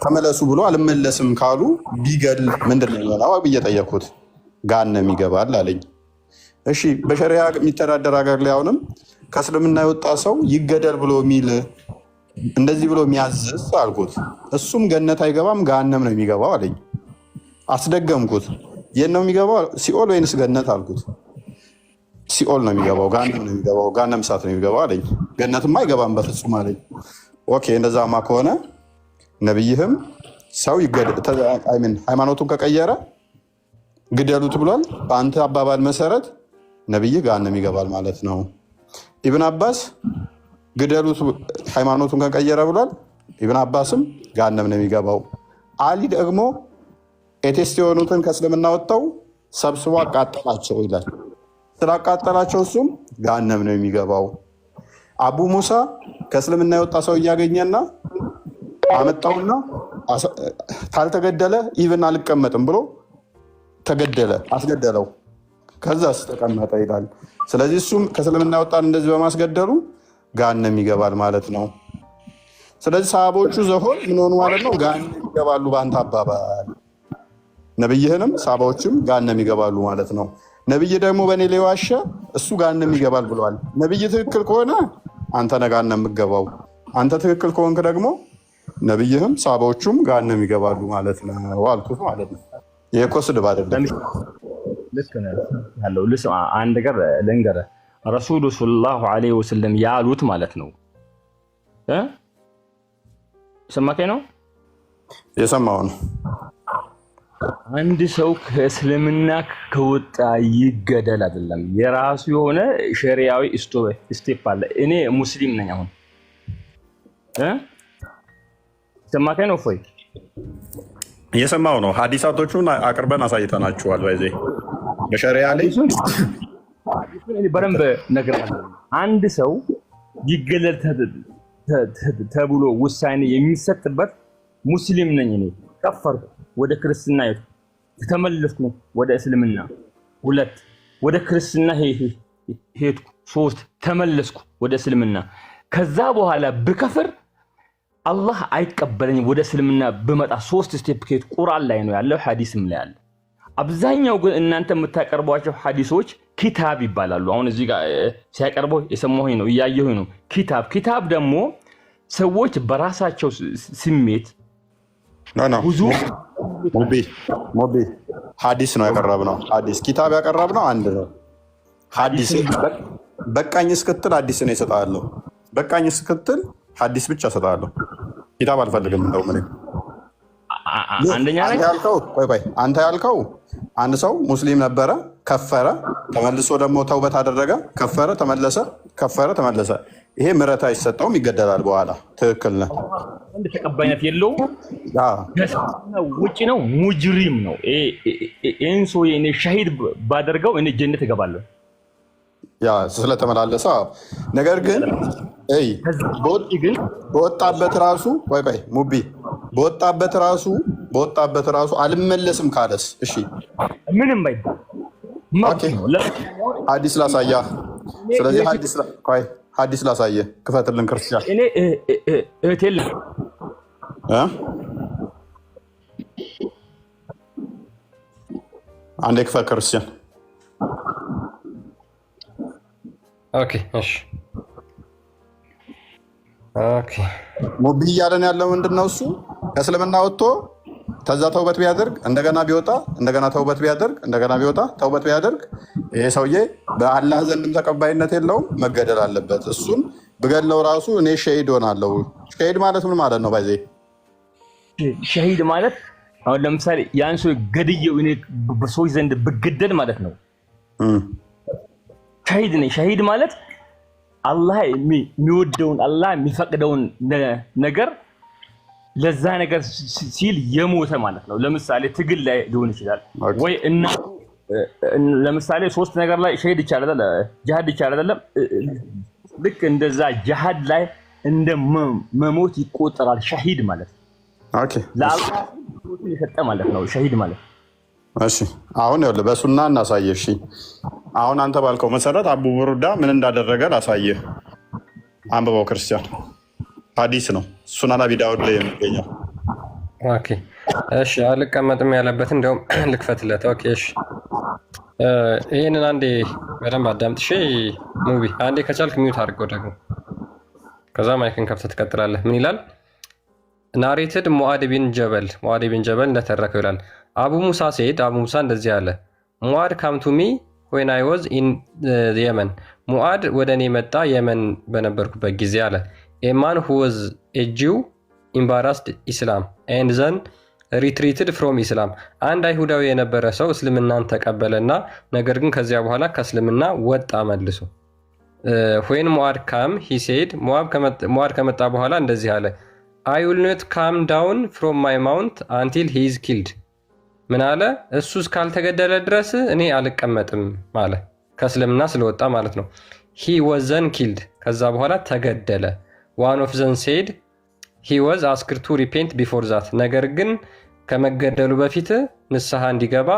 ተመለሱ ብሎ አልመለስም ካሉ ቢገል ምንድን ነው የሚሆነው ብዬ ጠየቅኩት። ገሃነም ይገባል አለኝ። እሺ በሸሪያ የሚተዳደር ሀገር ላይ አሁንም ከእስልምና የወጣ ሰው ይገደል ብሎ የሚል እንደዚህ ብሎ የሚያዝዝ አልኩት። እሱም ገነት አይገባም ገሃነም ነው የሚገባው አለኝ። አስደገምኩት። የት ነው የሚገባው ሲኦል ወይንስ ገነት አልኩት። ሲኦል ነው የሚገባው፣ ገሃነም ነው የሚገባው፣ ገሃነም እሳት ነው የሚገባው አለኝ። ገነትማ አይገባም በፍጹም አለኝ። ኦኬ እንደዛማ ከሆነ ነብይህም ሰው ሃይማኖቱን ከቀየረ ግደሉት ብሏል። በአንተ አባባል መሰረት ነብይ ገሃነም ይገባል ማለት ነው። ኢብን አባስ ግደሉት ሃይማኖቱን ከቀየረ ብሏል። ኢብን አባስም ገሃነም ነው የሚገባው። አሊ ደግሞ ኤቴስት የሆኑትን ከእስልምና ወጥተው ሰብስቦ አቃጠላቸው ይላል። ስላቃጠላቸው እሱም ገሃነም ነው የሚገባው። አቡ ሙሳ ከእስልምና የወጣ ሰው እያገኘና አመጣውና ካልተገደለ ኢብን አልቀመጥም ብሎ ተገደለ፣ አስገደለው። ከዛስ ተቀመጠ ይላል። ስለዚህ እሱም ከእስልምና የወጣን እንደዚህ በማስገደሉ ገሃነም ይገባል ማለት ነው። ስለዚህ ሰሃቦቹ ዘሆን ምን ሆኑ ማለት ነው? ገሃነም ይገባሉ በአንተ አባባል። ነብይህንም ሰሃባዎችም ገሃነም ይገባሉ ማለት ነው። ነብይ ደግሞ በእኔ ላይ ዋሸ፣ እሱ ገሃነም ይገባል ብለዋል። ነብይ ትክክል ከሆነ አንተ ነህ ገሃነም የምትገባው። አንተ ትክክል ከሆንክ ደግሞ ነብይህም ሰሃባዎቹም ገሃነም ይገባሉ ማለት ነው አልኩት ማለት ነው። ይሄ እኮ ስድብ አይደለም። ልክ ነህ። አንድ ነገር ልንገርህ፣ ረሱሉ ሰለላሁ ዐለይሂ ወሰለም ያሉት ማለት ነው። ሰማከኝ ነው የሰማው ነው። አንድ ሰው ከእስልምና ከወጣ ይገደል አይደለም፣ የራሱ የሆነ ሸሪዓዊ ስቴፕ አለ። እኔ ሙስሊም ነኝ አሁን ሰማከኝ ነው ፎይ የሰማው ነው። ሀዲሳቶቹን አቅርበን አሳይተናችኋል። ባይዜ በሸሪዓ ላይ በደንብ እነግርሃለሁ። አንድ ሰው ይገለል ተብሎ ውሳኔ የሚሰጥበት ሙስሊም ነኝ እኔ ከፈርኩ ወደ ክርስትና ተመለስኩ ወደ እስልምና፣ 2 ወደ ክርስትና ሄድኩ፣ 3 ተመለስኩ ወደ እስልምና። ከዛ በኋላ ብከፍር አላህ አይቀበለኝም። ወደ እስልምና ብመጣ 3 ስቴፕ ከሄድኩ ቁርአን ላይ ነው ያለው፣ ሐዲስም ላይ አለ። አብዛኛው ግን እናንተ የምታቀርቧቸው ሐዲሶች ኪታብ ይባላሉ። አሁን እዚህ ጋር ሲያቀርበው የሰማሁኝ ነው እያየሁኝ ነው። ኪታብ ደግሞ ሰዎች በራሳቸው ስሜት ብዙ ሞቢ ሐዲስ ነው ያቀረብነው። ሐዲስ ኪታብ ያቀረብነው አንድ ነው። ሐዲስ በቃኝ እስክትል ሐዲስን እሰጥሃለሁ። በቃኝ እስክትል ሐዲስ ብቻ እሰጥሃለሁ። ኪታብ አልፈልግም። እንደውም እኔ አንደኛ ላይ አንተ ያልከው አንድ ሰው ሙስሊም ነበረ፣ ከፈረ፣ ተመልሶ ደግሞ ተውበት አደረገ፣ ከፈረ፣ ተመለሰ፣ ከፈረ፣ ተመለሰ። ይሄ ምህረት አይሰጠውም፣ ይገደላል በኋላ። ትክክል ነህ። አንድ ተቀባይነት የለውም። ውጭ ነው፣ ሙጅሪም ነው። ይህን ሰው እኔ ሻሂድ ባደርገው እኔ ጀነት እገባለሁ ያ ስለተመላለሰ። ነገር ግን በወጣበት ራሱ ሙቢ በወጣበት ራሱ አልመለስም ካለስ? እሺ ምንም ባይባል ሐዲስ ላሳያ። ስለዚህ ሐዲስ ላሳየ። ክፈትልን ክርስቲያን። እኔ እህት የለም አንዴ ክፈት ክርስቲያን። ኦኬ እሺ ኦኬ ሙቢ እያለን ያለው ምንድን ነው? እሱ ከእስልምና ወጥቶ ከዛ ተውበት ቢያደርግ እንደገና ቢወጣ እንደገና ተውበት ቢያደርግ እንደገና ቢወጣ ተውበት ቢያደርግ ይሄ ሰውዬ በአላህ ዘንድም ተቀባይነት የለውም፣ መገደል አለበት። እሱን ብገድለው ራሱ እኔ ሸሂድ ሆናለሁ። ሸሂድ ማለት ምን ማለት ነው? ባይዜ ሸሂድ ማለት አሁን ለምሳሌ ያን ሰው ገድየው እኔ በሰዎች ዘንድ ብገደል ማለት ነው ሸሂድ ነኝ። ሸሂድ ማለት አላህ የሚወደውን አላህ የሚፈቅደውን ነገር ለዛ ነገር ሲል የሞተ ማለት ነው። ለምሳሌ ትግል ላይ ሊሆን ይችላል ወይ ለምሳሌ 3 ነገር ላይ ሸሂድ ይቻላል፣ ጂሃድ ይቻላል አይደለም? ልክ እንደዛ ጂሃድ ላይ እንደ መሞት ይቆጠራል ሸሂድ ማለት ነው። ኦኬ ለአላህ የሰጠ ማለት ነው ሸሂድ ማለት። እሺ አሁን ይኸውልህ በሱና እናሳየህ። እሺ አሁን አንተ ባልከው መሰረት አቡ ቡርዳ ምን እንዳደረገ ላሳየህ። አንብበው ክርስቲያን። ሐዲስ ነው ሱናን አቢ ዳውድ ላይ የሚገኘው። ኦኬ እሺ አልቀመጥም ያለበት እንደውም ልክፈትለት። ኦኬ እሺ ይሄንን አንዴ በደንብ አዳምጥ። እሺ ሙቢ አንዴ ከቻልክ ሚውት አድርገው ደግሞ ከዛ ማይክን ከፍተህ ትቀጥላለህ። ምን ይላል? ናሬትድ ሙዓድ ቢን ጀበል እንደተረከው ይላል። አቡ ሙሳ ሴድ አቡ ሙሳ እንደዚህ አለ። ሙዓድ ካም ቱ ሚ ዌን አይ ዋዝ ኢን የመን። ሙዓድ ወደ እኔ መጣ የመን በነበርኩበት ጊዜ አለ። ኤ ማን ሁ ዋዝ ኤ ጂው ኢምባራስድ ኢስላም ኤንድ ዘን ሪትሪትድ ፍሮም ኢስላም። አንድ አይሁዳዊ የነበረ ሰው እስልምናን ተቀበለና ነገር ግን ከዚያ በኋላ ከእስልምና ወጣ መልሶ። ዌን ሞዓድ ካም ሂ ሴድ፣ ሞዓድ ከመጣ በኋላ እንደዚህ አለ፣ አይ ዊል ኖት ካም ዳውን ፍሮም ማይ ማውንት አንቲል ሂ ኢዝ ኪልድ። ምን አለ? እሱ እስካልተገደለ ድረስ እኔ አልቀመጥም አለ። ከእስልምና ስለወጣ ማለት ነው። ሂ ወዝ ዘን ኪልድ፣ ከዛ በኋላ ተገደለ። ዋን ኦፍ ዘን ሴድ ሂ ወዝ አስክድ ቱ ሪፔንት ቢፎር ዛት፣ ነገር ግን ከመገደሉ በፊት ንስሐ እንዲገባ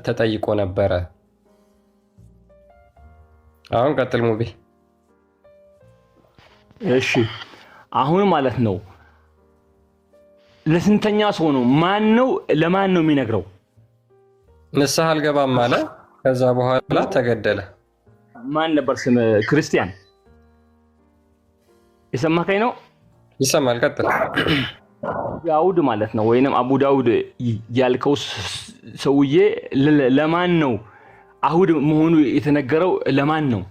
ተጠይቆ ነበረ። አሁን ቀጥል ሙቢ። እሺ አሁን ማለት ነው ለስንተኛ ሰው ነው? ማን ነው ለማን ነው የሚነግረው? ንስሐ አልገባም አለ። ከዛ በኋላ ተገደለ። ማን ነበር ስም? ክርስቲያን። የሰማከኝ ነው? ይሰማል። ቀጥል። ዳውድ ማለት ነው ወይንም አቡ ዳውድ ያልከው ሰውዬ ለማን ነው አይሁድ መሆኑ የተነገረው? ለማን ነው?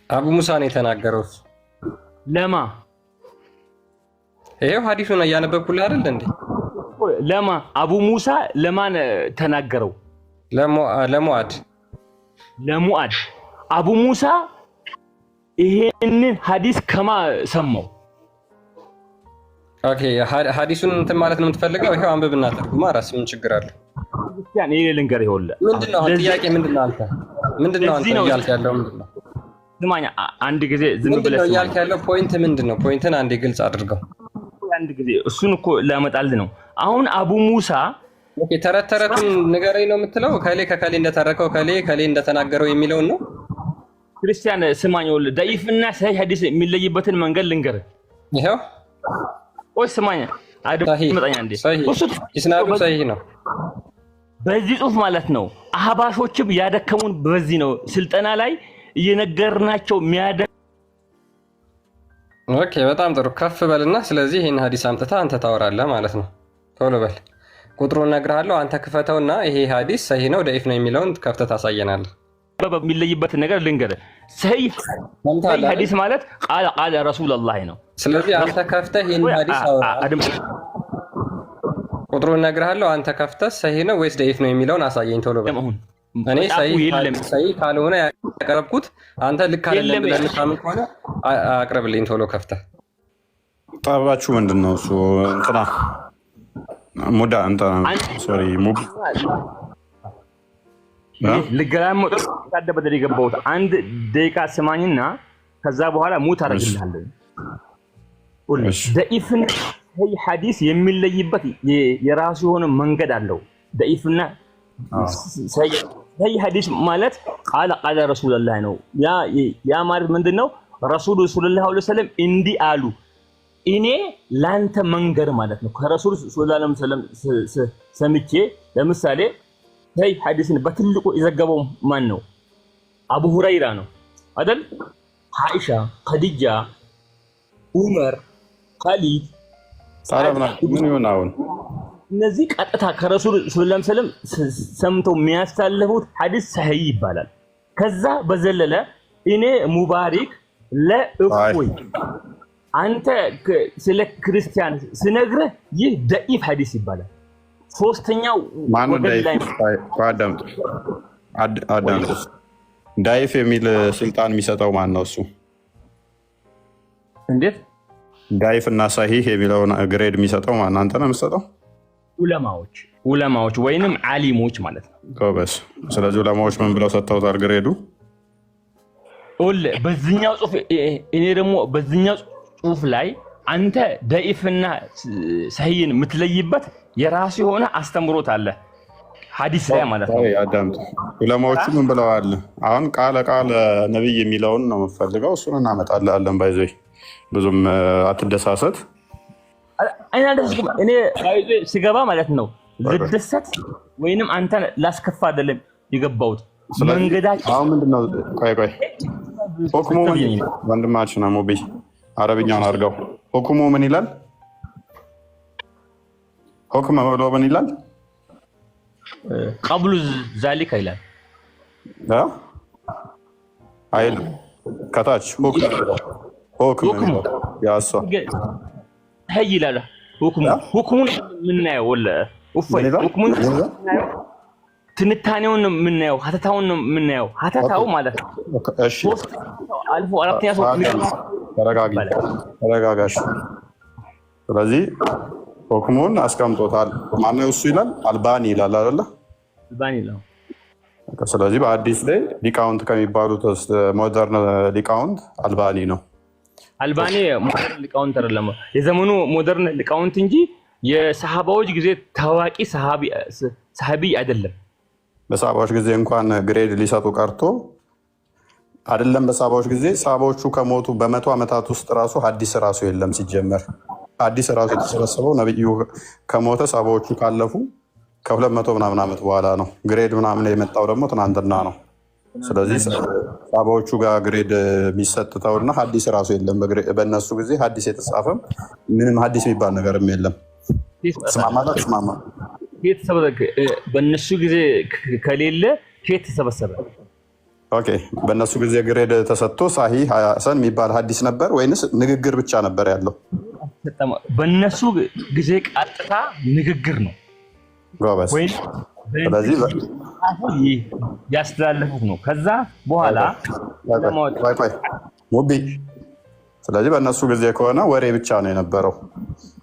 አቡ ሙሳ ነው የተናገረው። ለማ? ይሄው ሐዲሱን እያነበብኩልህ አይደል እንዴ? ለማ? አቡ ሙሳ ለማን ተናገረው? ለሙዓድ። ለሙዓድ። አቡ ሙሳ ይሄንን ሐዲስ ከማ ሰማው? ኦኬ ሐዲሱን እንትን ማለት ነው የምትፈልገው? ይሄው አንብብና ተርጉማ ራስ። ምን ችግር አለ? ክርስቲያን ይሄ ልንገር ይሆለ ምንድነው ጥያቄ? ምንድነው አንተ እያልክ ያለው ምንድነው? ስማኛ አንድ ጊዜ ዝም ብለህ ምንድነው እያልክ ያለው ፖይንት ምንድነው? ፖይንትን አንዴ ግልጽ አድርገው። አንድ ጊዜ እሱን እኮ ላመጣልህ ነው። አሁን አቡ ሙሳ ተረቱን ንገረኝ ነው የምትለው? ከሌ እንደተረከው ከሌ እንደተናገረው የሚለውን ነው? ክርስቲያን ስማኝ፣ ወል ዳይፍና ሰሂህ ሐዲስ የሚለይበትን መንገድ ልንገርህ። ይሄው ወይ ስማኝ፣ አድምጠኝ አንዴ። ኢስናዱ ሰሂህ ነው በዚህ ጽሁፍ ማለት ነው። አህባሾችም ያደከሙን በዚህ ነው። ስልጠና ላይ እየነገርናቸው የሚያደ ኦኬ በጣም ጥሩ። ከፍ በልና ስለዚህ ይሄን ሐዲስ አምጥታ አንተ ታወራለህ ማለት ነው። ቶሎ በል፣ ቁጥሩን እነግርሃለሁ። አንተ ክፈተውና ይሄ ሐዲስ ሰሂህ ነው ደኢፍ ነው የሚለውን ከፍተህ ታሳየናለህ። የሚለይበት ነገር ልንገርህ። ሰሂህ ሐዲስ ማለት ቃለ ረሱላህ ነው። ስለዚህ አንተ ከፍተህ ይሄን ሐዲስ አውራ። ቁጥሩን እነግርሃለሁ። አንተ ከፍተህ ሰሂህ ነው ወይስ ደኢፍ ነው የሚለውን አሳየኝ ቶሎ በል። እኔ ሰሂህ ካልሆነ ያቀረብኩት አንተ ልክ አይደለም ብለህ የምታምን ከሆነ አቅርብልኝ ቶሎ ከፍተህ። ጠባችሁ ምንድን ነው እሱ? እንትና ሙዳ ሶሪ ሙቢ ልገላመጥ ታደበደ የገባሁት አንድ ደቂቃ ስማኝና ከዛ በኋላ ሙት አደርግልሃለሁ። ደኢፍና ሰሂህ ሐዲስ የሚለይበት የራሱ የሆነ መንገድ አለው። ደኢፍና ሰሂህ ሐዲስ ማለት ቃለ ረሱላህ ነው። ያ ማለት ምንድነው? ረሱሉ ሰለላሁ ዐለይሂ ወሰለም እንዲህ አሉ፣ እኔ ላንተ መንገር ማለት ነው። ከረሱል ሰለላሁ ዐለይሂ ወሰለም ሰምቼ ለምሳሌ ሰሂህ ሐዲስን በትልቁ የዘገበው ማን ነው? አቡ ሁረይራ ነው አይደል? አይሻ፣ ኸዲጃ፣ ዑመር፣ ኻሊድ ምን ይሆን አሁን እነዚህ ቀጥታ ከረሱል ሰለላሁ ዐለይሂ ወሰለም ሰምተው የሚያስተላልፉት ሐዲስ ሰሂህ ይባላል። ከዛ በዘለለ እኔ ሙባሪክ ለእፎይ አንተ ስለ ክርስቲያን ስነግርህ ይህ ደኢፍ ሐዲስ ይባላል። ሶስተኛው ወገን ላይ አዳምጥ። ዳይፍ የሚል ስልጣን የሚሰጠው ማን ነው? እሱ እንዴት ዳይፍ እና ሰሂህ የሚለውን ግሬድ የሚሰጠው ማን? አንተ ነው የምትሰጠው? ዑለማዎች ወይንም ዓሊሞች ማለት ነው። ጎበዝ። ስለዚህ ዑለማዎች ምን ብለው ሰጥተውታል ግሬዱ? በዚህኛው ጽሁፍ እኔ ደግሞ በዚህኛው ጽሁፍ ላይ አንተ ደኢፍና ሰሂህን የምትለይበት የራሱ የሆነ አስተምሮት አለ ሐዲስ ላይ ማለት ነው። አዳምጥ። ዑለማዎቹ ምን ብለዋል? አሁን ቃለ ነብይ የሚለውን ነው የምፈልገው። እሱን እናመጣለን። ባይዘይ ብዙም አትደሳሰት። እኔ ስገባ ማለት ነው ልደሰት ወይንም አንተን ላስከፋ አይደለም የገባሁት። መንገዳችን አሁን ምንድነው? ቆይ ሁክሙ ወንድማችን ሙቢ አረብኛውን አድርገው። ሁክሙ ምን ይላል? ሁክም ብሎ ምን ይላል? ቀብሉ ዛሊካ ይላል አይልም። ከታች ሁክም ያሷ ሀይ ይላል። ሁክሙን የምናየው ወለ ሁክሙን ትንታኔውን ነው የምናየው፣ ሀተታውን ነው የምናየው። ሀተታው ማለት ነው እሺ አልፎ አራተኛ ሰው ተረጋጋሽ። ስለዚህ ሁክሙን አስቀምጦታል። ማነው እሱ ይላል? አልባኒ ይላል አይደለ? አልባኒ ነው። ስለዚህ በአዲስ ላይ ሊቃውንት ከሚባሉት ውስጥ ሞደርን ሊቃውንት አልባኒ ነው። አልባኒ ሞደርን ሊቃውንት አይደለም፣ የዘመኑ ሞደርን ሊቃውንት እንጂ የሰሃባዎች ጊዜ ታዋቂ ሰሃቢ አይደለም። በሰሃባዎች ጊዜ እንኳን ግሬድ ሊሰጡ ቀርቶ አይደለም። በሰሃባዎች ጊዜ ሰሃባዎቹ ከሞቱ በመቶ ዓመታት ውስጥ ራሱ ሐዲስ ራሱ የለም። ሲጀመር ሐዲስ ራሱ የተሰበሰበው ነብዩ ከሞተ ሰሃባዎቹ ካለፉ ከ200 ምናምን ዓመት በኋላ ነው። ግሬድ ምናምን የመጣው ደግሞ ትናንትና ነው። ስለዚህ ሰሃባዎቹ ጋር ግሬድ የሚሰጥተውና ሐዲስ ራሱ የለም። በእነሱ ጊዜ ሐዲስ የተጻፈም ምንም ሐዲስ የሚባል ነገርም የለም። ስማማ በእነሱ ጊዜ ከሌለ ኬት ተሰበሰበ? ኦኬ፣ በእነሱ ጊዜ ግሬድ ተሰጥቶ ሳሂህ ሐሰን የሚባል ሐዲስ ነበር ወይንስ ንግግር ብቻ ነበር ያለው? በእነሱ ጊዜ ቀጥታ ንግግር ነው ጎበዝ። ስለዚህ ያስተላለፉት ነው። ከዛ በኋላ ሙቢ ስለዚህ በእነሱ ጊዜ ከሆነ ወሬ ብቻ ነው የነበረው።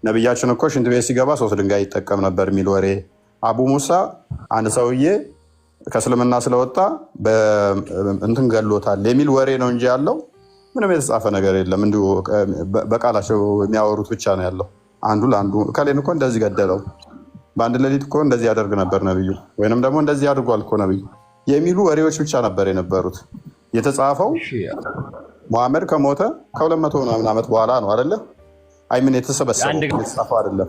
ነቢያችን እኮ ሽንት ቤት ሲገባ 3 ድንጋይ ይጠቀም ነበር የሚል ወሬ፣ አቡ ሙሳ አንድ ሰውዬ ከእስልምና ስለወጣ እንትን ገሎታል የሚል ወሬ ነው እንጂ ያለው ምንም የተጻፈ ነገር የለም። እንዲሁ በቃላቸው የሚያወሩት ብቻ ነው ያለው። አንዱ ለአንዱ ከሌን እኮ እንደዚህ ገደለው፣ በአንድ ሌሊት እኮ እንደዚህ ያደርግ ነበር ነብዩ፣ ወይንም ደግሞ እንደዚህ አድርጓል እኮ ነብዩ የሚሉ ወሬዎች ብቻ ነበር የነበሩት። የተጻፈው ሙሐመድ ከሞተ ከ200 ምናምን ዓመት በኋላ ነው አይደለ? አይምን የተሰበሰበው የተጻፈው አይደለም።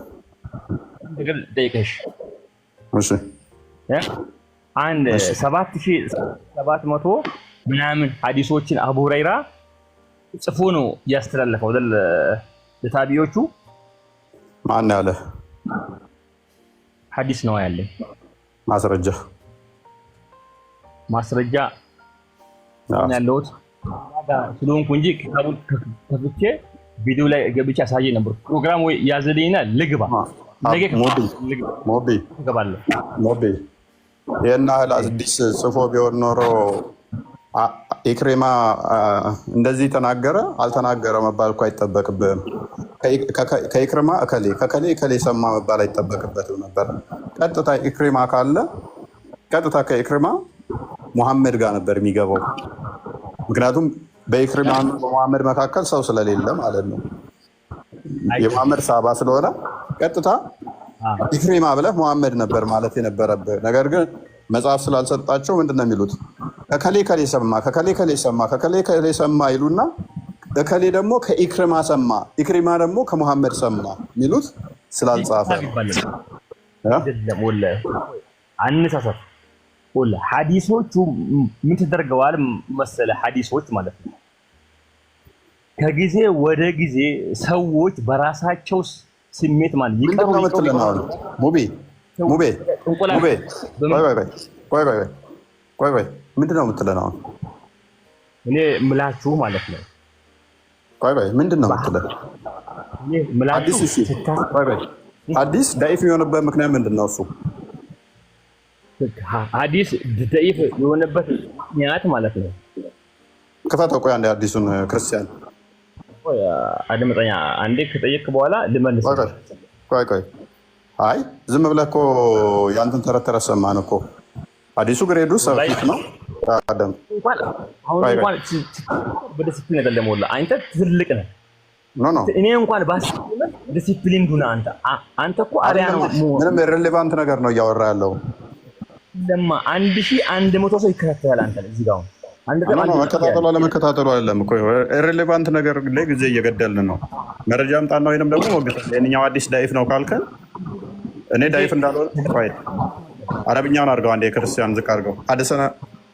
እሺ አንድ 7700 ምናምን ሐዲሶችን አቡ ሁረይራ ጽፎ ነው ያስተላለፈው ለታቢዮቹ። ማን ያለ ሐዲስ ነው ያለኝ ማስረጃ ያለውት ስለሆንኩ እንጂ ኪታቡን ከፍቼ ቪዲዮ ላይ ገብቼ አሳየ ነበር። ፕሮግራም ወይ ያዘልኝና ልግባ ሞቢ ይህን ያህል አዲስ ጽፎ ቢሆን ኖሮ ኢክሪማ እንደዚህ ተናገረ አልተናገረ መባል እኮ አይጠበቅብህም። ከኢክሪማ ከከሌ ሰማ መባል አይጠበቅበትም ነበር። ቀጥታ ኢክሪማ ካለ ቀጥታ ከኢክሪማ ሙሐመድ ጋር ነበር የሚገባው። ምክንያቱም በኢክሪማ በሙሐመድ መካከል ሰው ስለሌለ ማለት ነው። የሙሐመድ ሳባ ስለሆነ ቀጥታ ኢክሪማ ብለህ ሙሐመድ ነበር ማለት የነበረብህ። ነገር ግን መጽሐፍ ስላልሰጣቸው ምንድን ነው የሚሉት? ከከሌ ከሌ ሰማ ይሉና ከሌ ደግሞ ከኢክሪማ ሰማ፣ ኢክሪማ ደግሞ ከሙሐመድ ሰማ የሚሉት ስላልጻፈ አነሳሳት ሐዲሶቹ ምን ተደርገዋል መሰለ? ሐዲሶች ማለት ነው ከጊዜ ወደ ጊዜ ሰዎች በራሳቸው ስሜት ማለት ምንድን ነው የምትለናው? ሙቤ ምንድን ነው የምትለናው? እኔ ምላችሁ ማለት ነው። ምንድን ነው የምትለው? ሐዲስ ዳኢፍ የሆነበት ምክንያት ምንድን ነው? እሱ ሐዲስ ዳኢፍ የሆነበት ምክንያት ማለት ነው። ክፈተው። ቆይ አንዴ አዲሱን ክርስቲያን አድምጠኛ አንዴ ከጠየቅ በኋላ ልመልስ። ቆይ አይ ዝም ብለህ እኮ ያንተን ተረት ሰማን እኮ። አዲሱ ግሬዱ ሰፊት ነው። አሁን እንኳን በዲሲፕሊን አይደለም ወላ አንተ ትልቅ ነህ። እኔ እንኳን ባስቀምጥ ዲሲፕሊን ዱና አንተ እኮ አሪያ ነው። ምንም ኢሬሌቫንት ነገር ነው እያወራ ያለው። ለማ 1100 ሰው ይከታተላል አንተ እዚህ ጋር መከታተሉ አለመከታተሉ አይደለም እኮ ኢሬሌቫንት ነገር ላይ ጊዜ እየገደልን ነው። መረጃ አምጣና ወይንም ደግሞ ሞግተን የእኛው አዲስ ዳኢፍ ነው ካልከን እኔ ዳኢፍ እንዳልሆነ ቆይ አረብኛውን አድርገው አንዴ ክርስቲያን ዝቅ አድርገው ሐዲሰና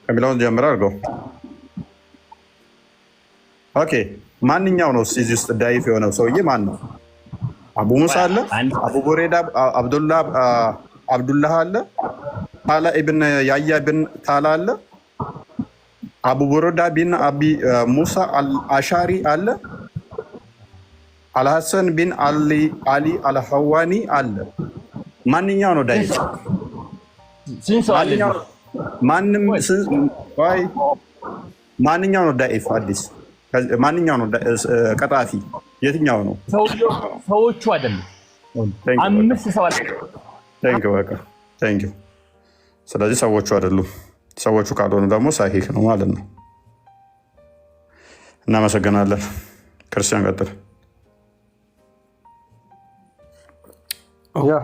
ከሚለውን ጀምር አድርገው። ኦኬ ማንኛው ነው እዚህ ውስጥ ዳኢፍ የሆነው ሰውዬ ማን ነው? አቡ ሙሳ አለ፣ አቡ ቡሬዳ አብዱላህ አለ፣ ታላ ኢብን ያያ ኢብን ታላ አለ፣ አቡ ቡሬዳ ቢን አቢ ሙሳ አልአሻሪ አለ። አልሐሰን ቢን አሊ አልሐዋኒ አለ። ማንኛው ነው ዳይፍ? ስንት ሰው አለ? ማንኛው ነው ዳይፍ? አዲስ ማንኛው ነው ቀጣፊ? የትኛው ነው? ሰዎቹ አይደለም። 5 ሰው አለ። ቴንክ ዩ። ስለዚህ ሰዎቹ አይደሉም። ሰዎቹ ካልሆኑ ደግሞ ሳሂህ ነው ማለት ነው። እናመሰግናለን። ክርስቲያን ቀጥል። ያ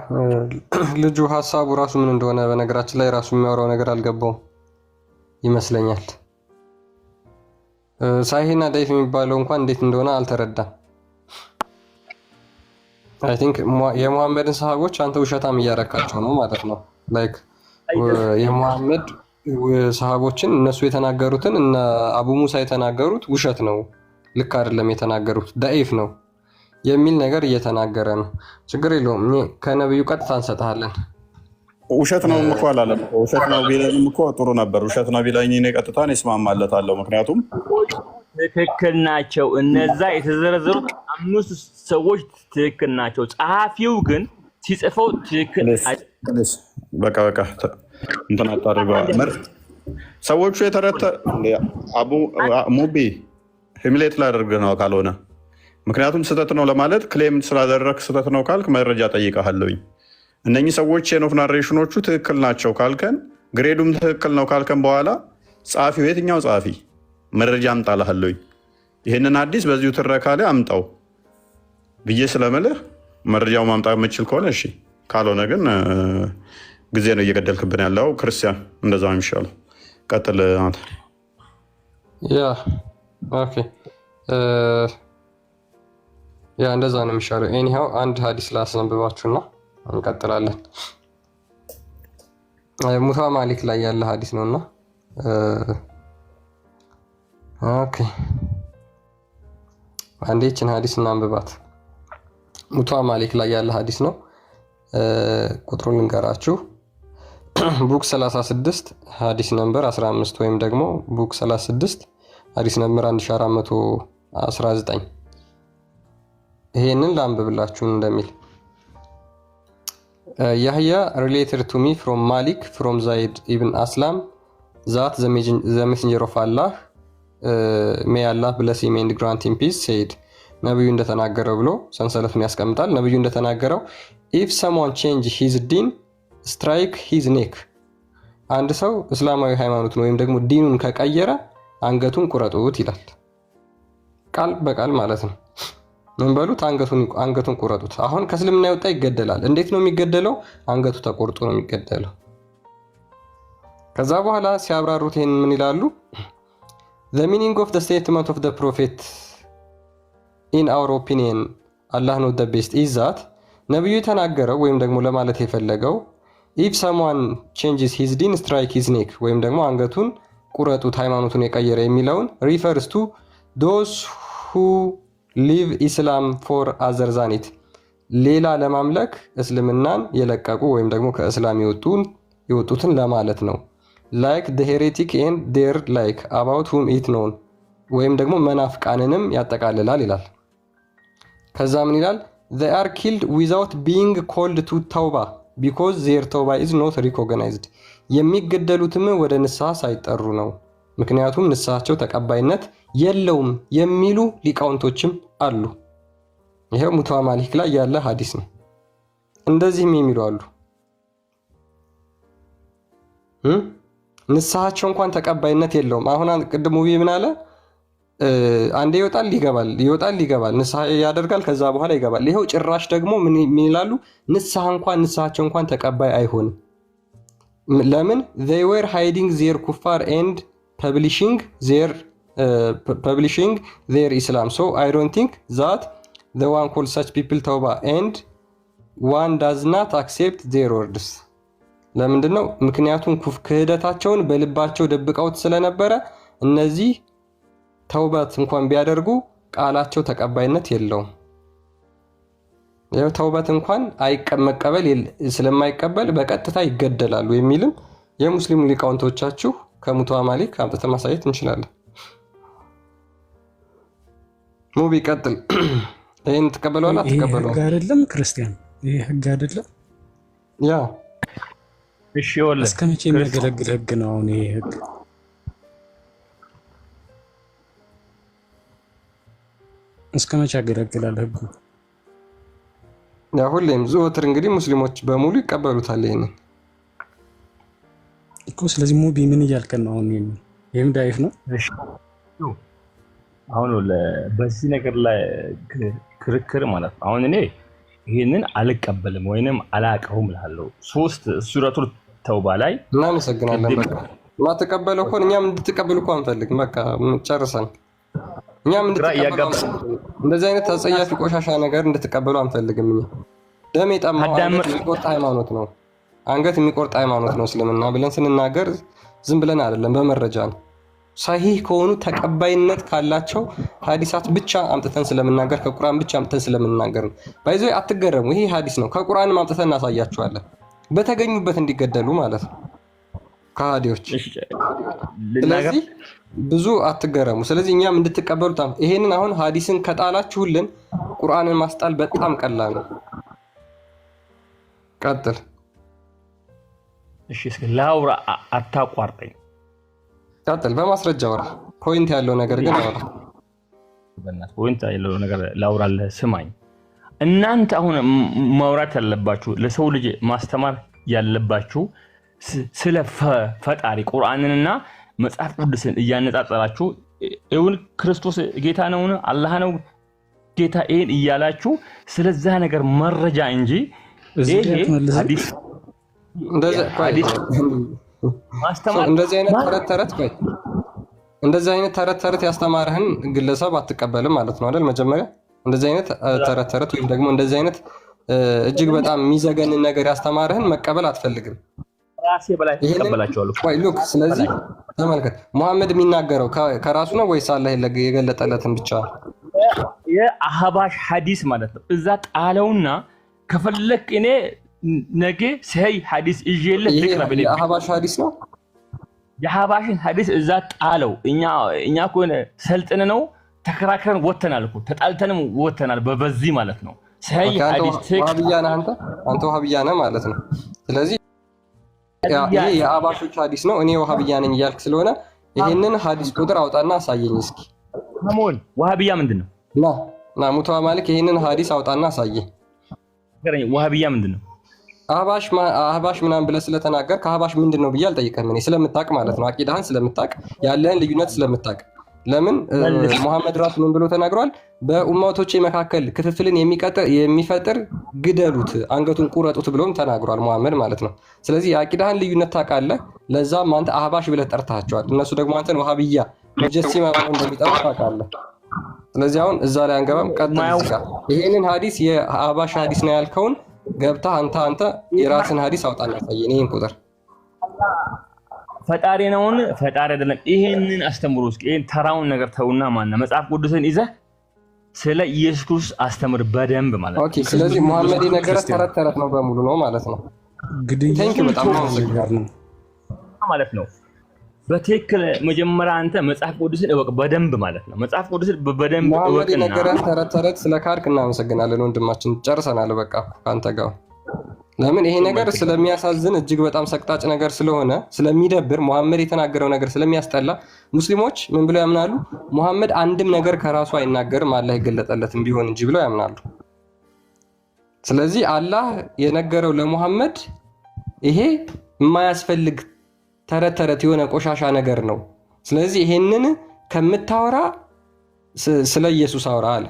ልጁ ሀሳቡ ራሱ ምን እንደሆነ በነገራችን ላይ ራሱ የሚያወራው ነገር አልገባውም ይመስለኛል። ሳሂህና ዳይፍ የሚባለው እንኳን እንዴት እንደሆነ አልተረዳም። አይ ቲንክ የሙሐመድን ሰሃቦች አንተ ውሸታም እያረካቸው ነው ማለት ነው። ላይክ የሙሐመድ ሰሃቦችን እነሱ የተናገሩትን እነ አቡ ሙሳ የተናገሩት ውሸት ነው፣ ልክ አይደለም የተናገሩት ዳኢፍ ነው የሚል ነገር እየተናገረ ነው። ችግር የለውም፣ ከነብዩ ቀጥታ እንሰጥሃለን። ውሸት ነው እኮ አላለም። ውሸት ነው ቢለኝም እኮ ጥሩ ነበር። ውሸት ነው ቢለኝ እኔ ቀጥታ እስማማለታለሁ። ምክንያቱም ትክክል ናቸው። እነዛ የተዘረዘሩት 5 ሰዎች ትክክል ናቸው። ጸሐፊው ግን ሲጽፈው ትክክል በቃ እንትን አታድርገዋል። ሰዎቹ የተረተ አቡ ሙቢ ሂምሌት ላደርግ ነው ካልሆነ፣ ምክንያቱም ስህተት ነው ለማለት ክሌም ስላደረግ ስህተት ነው ካልክ መረጃ ጠይቀሃለሁኝ። እነኚህ ሰዎች ቼን ኦፍ ናሬሽኖቹ ትክክል ናቸው ካልከን፣ ግሬዱም ትክክል ነው ካልከን በኋላ ጸሐፊው የትኛው ጸሐፊ መረጃ አምጣልሃለሁኝ። ይህንን አዲስ በዚሁ ትረካ ላይ አምጣው ብዬ ስለምልህ መረጃው ማምጣት የምችል ከሆነ እሺ፣ ካልሆነ ግን ጊዜ ነው እየገደልክብን ያለው። ክርስቲያን እንደዛ ነው የሚሻለው። ቀጥል አንተ። ያ ኦኬ፣ ያ እንደዛ ነው የሚሻለው። ኤኒሃው አንድ ሀዲስ ላስነብባችሁና እንቀጥላለን። ሙታ ማሊክ ላይ ያለ ሀዲስ ነውና ኦኬ፣ አንዴችን ሀዲስ እናንብባት። ሙታ ማሊክ ላይ ያለ ሀዲስ ነው። ቁጥሩን ልንገራችሁ። ቡክ 36 ሀዲስ ነምበር 15 ወይም ደግሞ ቡክ 36 ሀዲስ ነምበር 1419። ይሄንን ላንብብላችሁ እንደሚል ያህያ related to me from Malik from Zaid ibn Aslam that the messenger of Allah may Allah bless him and grant him peace said ነብዩ እንደተናገረው ብሎ ሰንሰለቱን ያስቀምጣል። ነብዩ እንደተናገረው if someone change his deen strike his neck፣ አንድ ሰው እስላማዊ ሃይማኖቱን ወይም ደግሞ ዲኑን ከቀየረ አንገቱን ቁረጡት ይላል። ቃል በቃል ማለት ነው። ምን በሉት? አንገቱን ቁረጡት። አሁን ከእስልምና የወጣ ይገደላል። እንዴት ነው የሚገደለው? አንገቱ ተቆርጦ ነው የሚገደለው። ከዛ በኋላ ሲያብራሩት ይሄን ምን ይላሉ? the meaning of the statement of the prophet in our opinion Allah knows the best is that ነብዩ የተናገረው ወይም ደግሞ ለማለት የፈለገው if someone changes his deen strike his neck ወይም ደግሞ አንገቱን ቁረጡት ሃይማኖቱን የቀየረ የሚለውን refers to those who leave Islam for other than it፣ ሌላ ለማምለክ እስልምናን የለቀቁ ወይም ደግሞ ከእስላም የወጡትን ለማለት ነው። like the heretic and their like about whom it known ወይም ደግሞ መናፍቃንንም ያጠቃልላል ይላል። ከዛ ምን ይላል? they are killed without being called to tawbah because their tawbah is not recognized፣ የሚገደሉትም ወደ ንስሐ ሳይጠሩ ነው ምክንያቱም ንስሐቸው ተቀባይነት የለውም የሚሉ ሊቃውንቶችም አሉ። ይሄው ሙታ ማሊክ ላይ ያለ ሐዲስ ነው። እንደዚህም የሚሉ አሉ ንስሐቸው እንኳን ተቀባይነት የለውም። አሁን ቅድሙ ምን አለ? አንዴ ይወጣል ይገባል ንስሐ ያደርጋል ከዛ በኋላ ይገባል። ይሄው ጭራሽ ደግሞ ምን ይላሉ? ንስሐቸው እንኳን ተቀባይ አይሆንም። ለምን? they were hiding their kuffar and publishing their Islam, so I don't think that the one calls such people tawbah and one does not accept their words። ለምንድን ነው? ምክንያቱም ክህደታቸውን በልባቸው ደብቀውት ስለነበረ እነዚህ ተውበት እንኳን ቢያደርጉ ቃላቸው ተቀባይነት የለውም። ያው ተውበት እንኳን መቀበል ስለማይቀበል በቀጥታ ይገደላሉ የሚልም የሙስሊም ሊቃውንቶቻችሁ ከሙታ ማሊክ አምጥተን ማሳየት እንችላለን። ሙቢ ቀጥል። ይሄን ተቀበለዋል አትቀበለው? ህግ አይደለም ክርስቲያን፣ ይሄ ህግ አይደለም። ያ እሺ ወለ እስከ መቼ የሚያገለግል ህግ ነው አሁን ይሄ ህግ? እስከ መቼ ያገለግላል ህጉ? ያ ሁሌም ዘወትር እንግዲህ ሙስሊሞች በሙሉ ይቀበሉታል ይሄንን እኮ። ስለዚህ ሙቢ ምን እያልከን ነው አሁን? ይሄም ዳይፍ ነው። እሺ አሁን በዚህ ነገር ላይ ክርክር ማለት ነው። አሁን እኔ ይሄንን አልቀበልም ወይንም አላቀውም እላለሁ። 3 ሱረቱል ተውባ ላይ እናመሰግናለን። በቃ ማተቀበለው እኮ እኛም እንድትቀበሉ እኮ አንፈልግም። በቃ ጨርሰን እኛም እንድትቀበሉ እንደዚህ አይነት ተጸያፊ ቆሻሻ ነገር እንድትቀበሉ አንፈልግም። እኛ ደም የጠማው አንገት የሚቆርጥ ሃይማኖት ነው፣ አንገት የሚቆርጥ ሃይማኖት ነው እስልምና ብለን ስንናገር ዝም ብለን አይደለም፣ በመረጃ ነው። ሰሂህ ከሆኑ ተቀባይነት ካላቸው ሐዲሳት ብቻ አምጥተን ስለምናገር ከቁርአን ብቻ አምጥተን ስለምናገር ነው። ባይዞ አትገረሙ፣ ይሄ ሐዲስ ነው። ከቁርአን አምጥተን እናሳያቸዋለን፣ በተገኙበት እንዲገደሉ ማለት ነው ከሃዲዎች። ስለዚህ ብዙ አትገረሙ። ስለዚህ እኛም እንድትቀበሉት ይሄንን አሁን ሐዲስን ከጣላችሁልን ቁርአንን ማስጣል በጣም ቀላል ነው። ቀጥል። እሺ እስኪ ላውራ፣ አታቋርጠኝ። ቀጥል፣ በማስረጃ አውራ። ፖይንት ያለው ነገር ግን አውራ። በእናትህ ፖይንት ያለው ነገር ላውራልህ፣ ስማኝ። እናንተ አሁን ማውራት ያለባችሁ ለሰው ልጅ ማስተማር ያለባችሁ ስለ ፈጣሪ ቁርአንንና መጽሐፍ ቅዱስን እያነጻጸራችሁ እውን ክርስቶስ ጌታ ነውን አላህ ነው ጌታ ይሄን እያላችሁ ስለዛ ነገር መረጃ እንጂ ይሄ ሐዲስ ማስተማር እንደዚህ አይነት ተረት ተረት ያስተማርህን ግለሰብ አትቀበልም ማለት ነው አይደል? መጀመሪያ እንደዚህ አይነት ተረት ተረት ወይም ደግሞ እንደዚህ አይነት እጅግ በጣም የሚዘገንን ነገር ያስተማርህን መቀበል አትፈልግም። ራሴ በላይ ተቀበላቸዋለሁ። ቆይ ሉክ፣ ስለዚህ ተመልከት፣ መሐመድ የሚናገረው ከራሱ ነው ወይስ አላህ የገለጠለትን ብቻ? የአህባሽ ሐዲስ ማለት ነው። እዛ ጣለውና ከፈለክ እኔ ነገ ሰይ ሐዲስ እጄልህ ልቅረብ። የአህባሽ ሐዲስ ነው። የአህባሽን ሐዲስ እዛ ጣለው። እኛ እኮ ሰልጥነ ነው ተከራክረን ወተናል እኮ ተጣልተንም ወተናል። በዚህ ማለት ነው ሰይ ሐዲስ ወሃቢያ ነህ አንተ ወሃቢያ ነህ ማለት ነው። ስለዚህ ይሄ የአህባሾች ሐዲስ ነው፣ እኔ ወሃቢያ ነኝ እያልክ ስለሆነ ይሄንን ሐዲስ ቁጥር አውጣና አሳየኝ እስኪ። አሞን ወሃቢያ ምንድነው? ና ሙተዋ ማለክ ይሄንን ሐዲስ አውጣና አሳየኝ። ወሃቢያ ምንድነው? አህባሽ ምናምን ብለህ ስለተናገር ከአህባሽ ምንድን ነው ብዬ አልጠይቅህም። እኔ ስለምታውቅ ማለት ነው፣ አቂዳህን ስለምታውቅ ያለህን ልዩነት ስለምታውቅ። ለምን ሙሐመድ ራሱ ምን ብሎ ተናግሯል? በኡማቶቼ መካከል ክፍፍልን የሚፈጥር ግደሉት፣ አንገቱን ቁረጡት ብሎም ተናግሯል ሙሐመድ ማለት ነው። ስለዚህ የአቂዳህን ልዩነት ታውቃለህ። ለዛም አንተ አህባሽ ብለህ ጠርታቸዋል። እነሱ ደግሞ አንተን ወሃቢያ ሙጀሲማ ብለው እንደሚጠሩ ታውቃለህ። ስለዚህ አሁን እዛ ላይ አንገባም። ቀጥል። ይሄንን ሐዲስ የአህባሽ ሐዲስ ነው ያልከውን ገብታ አንተ የራስን ሐዲስ አውጣና አሳየን። ይሄን ቁጥር ፈጣሪ ነውን ፈጣሪ አይደለም? ይሄንን አስተምሩ እስኪ። ይሄን ተራውን ነገር ተውና መጽሐፍ ቅዱስን ይዘህ ስለ ኢየሱስ ክርስቶስ አስተምር በደንብ ማለት ነው። ኦኬ። ስለዚህ ሙሐመድ የነገረ ተረት ተረት ነው በሙሉ ነው ማለት ነው። ቴንክ ዩ በጣም ማለት ነው። በትክክል መጀመሪያ አንተ መጽሐፍ ቅዱስን እወቅ በደንብ ማለት ነው። መጽሐፍ ቅዱስን በደንብ እወቅና ሙሐመድ የነገረ ተረት ተረት ስለ ካድክ እናመሰግናለን ወንድማችን። ጨርሰናል በቃ ካንተ ጋር። ለምን ይሄ ነገር ስለሚያሳዝን እጅግ በጣም ሰቅጣጭ ነገር ስለሆነ ስለሚደብር ሙሐመድ የተናገረው ነገር ስለሚያስጠላ ሙስሊሞች ምን ብለው ያምናሉ? ሙሐመድ አንድም ነገር ከራሱ አይናገርም አላህ የገለጠለትም ቢሆን እንጂ ብለው ያምናሉ። ስለዚህ አላህ የነገረው ለሙሐመድ ይሄ የማያስፈልግ ተረት ተረት የሆነ ቆሻሻ ነገር ነው። ስለዚህ ይሄንን ከምታወራ ስለ ኢየሱስ አውራ አለ።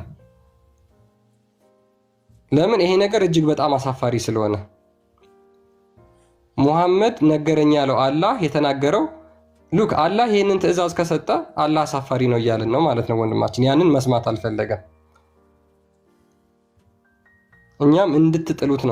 ለምን ይሄ ነገር እጅግ በጣም አሳፋሪ ስለሆነ ሙሐመድ ነገረኝ ያለው አላህ የተናገረው ሉክ አላህ ይሄንን ትዕዛዝ ከሰጠ አላህ አሳፋሪ ነው እያልን ነው ማለት ነው ወንድማችን። ያንን መስማት አልፈለገም። እኛም እንድትጥሉት ነው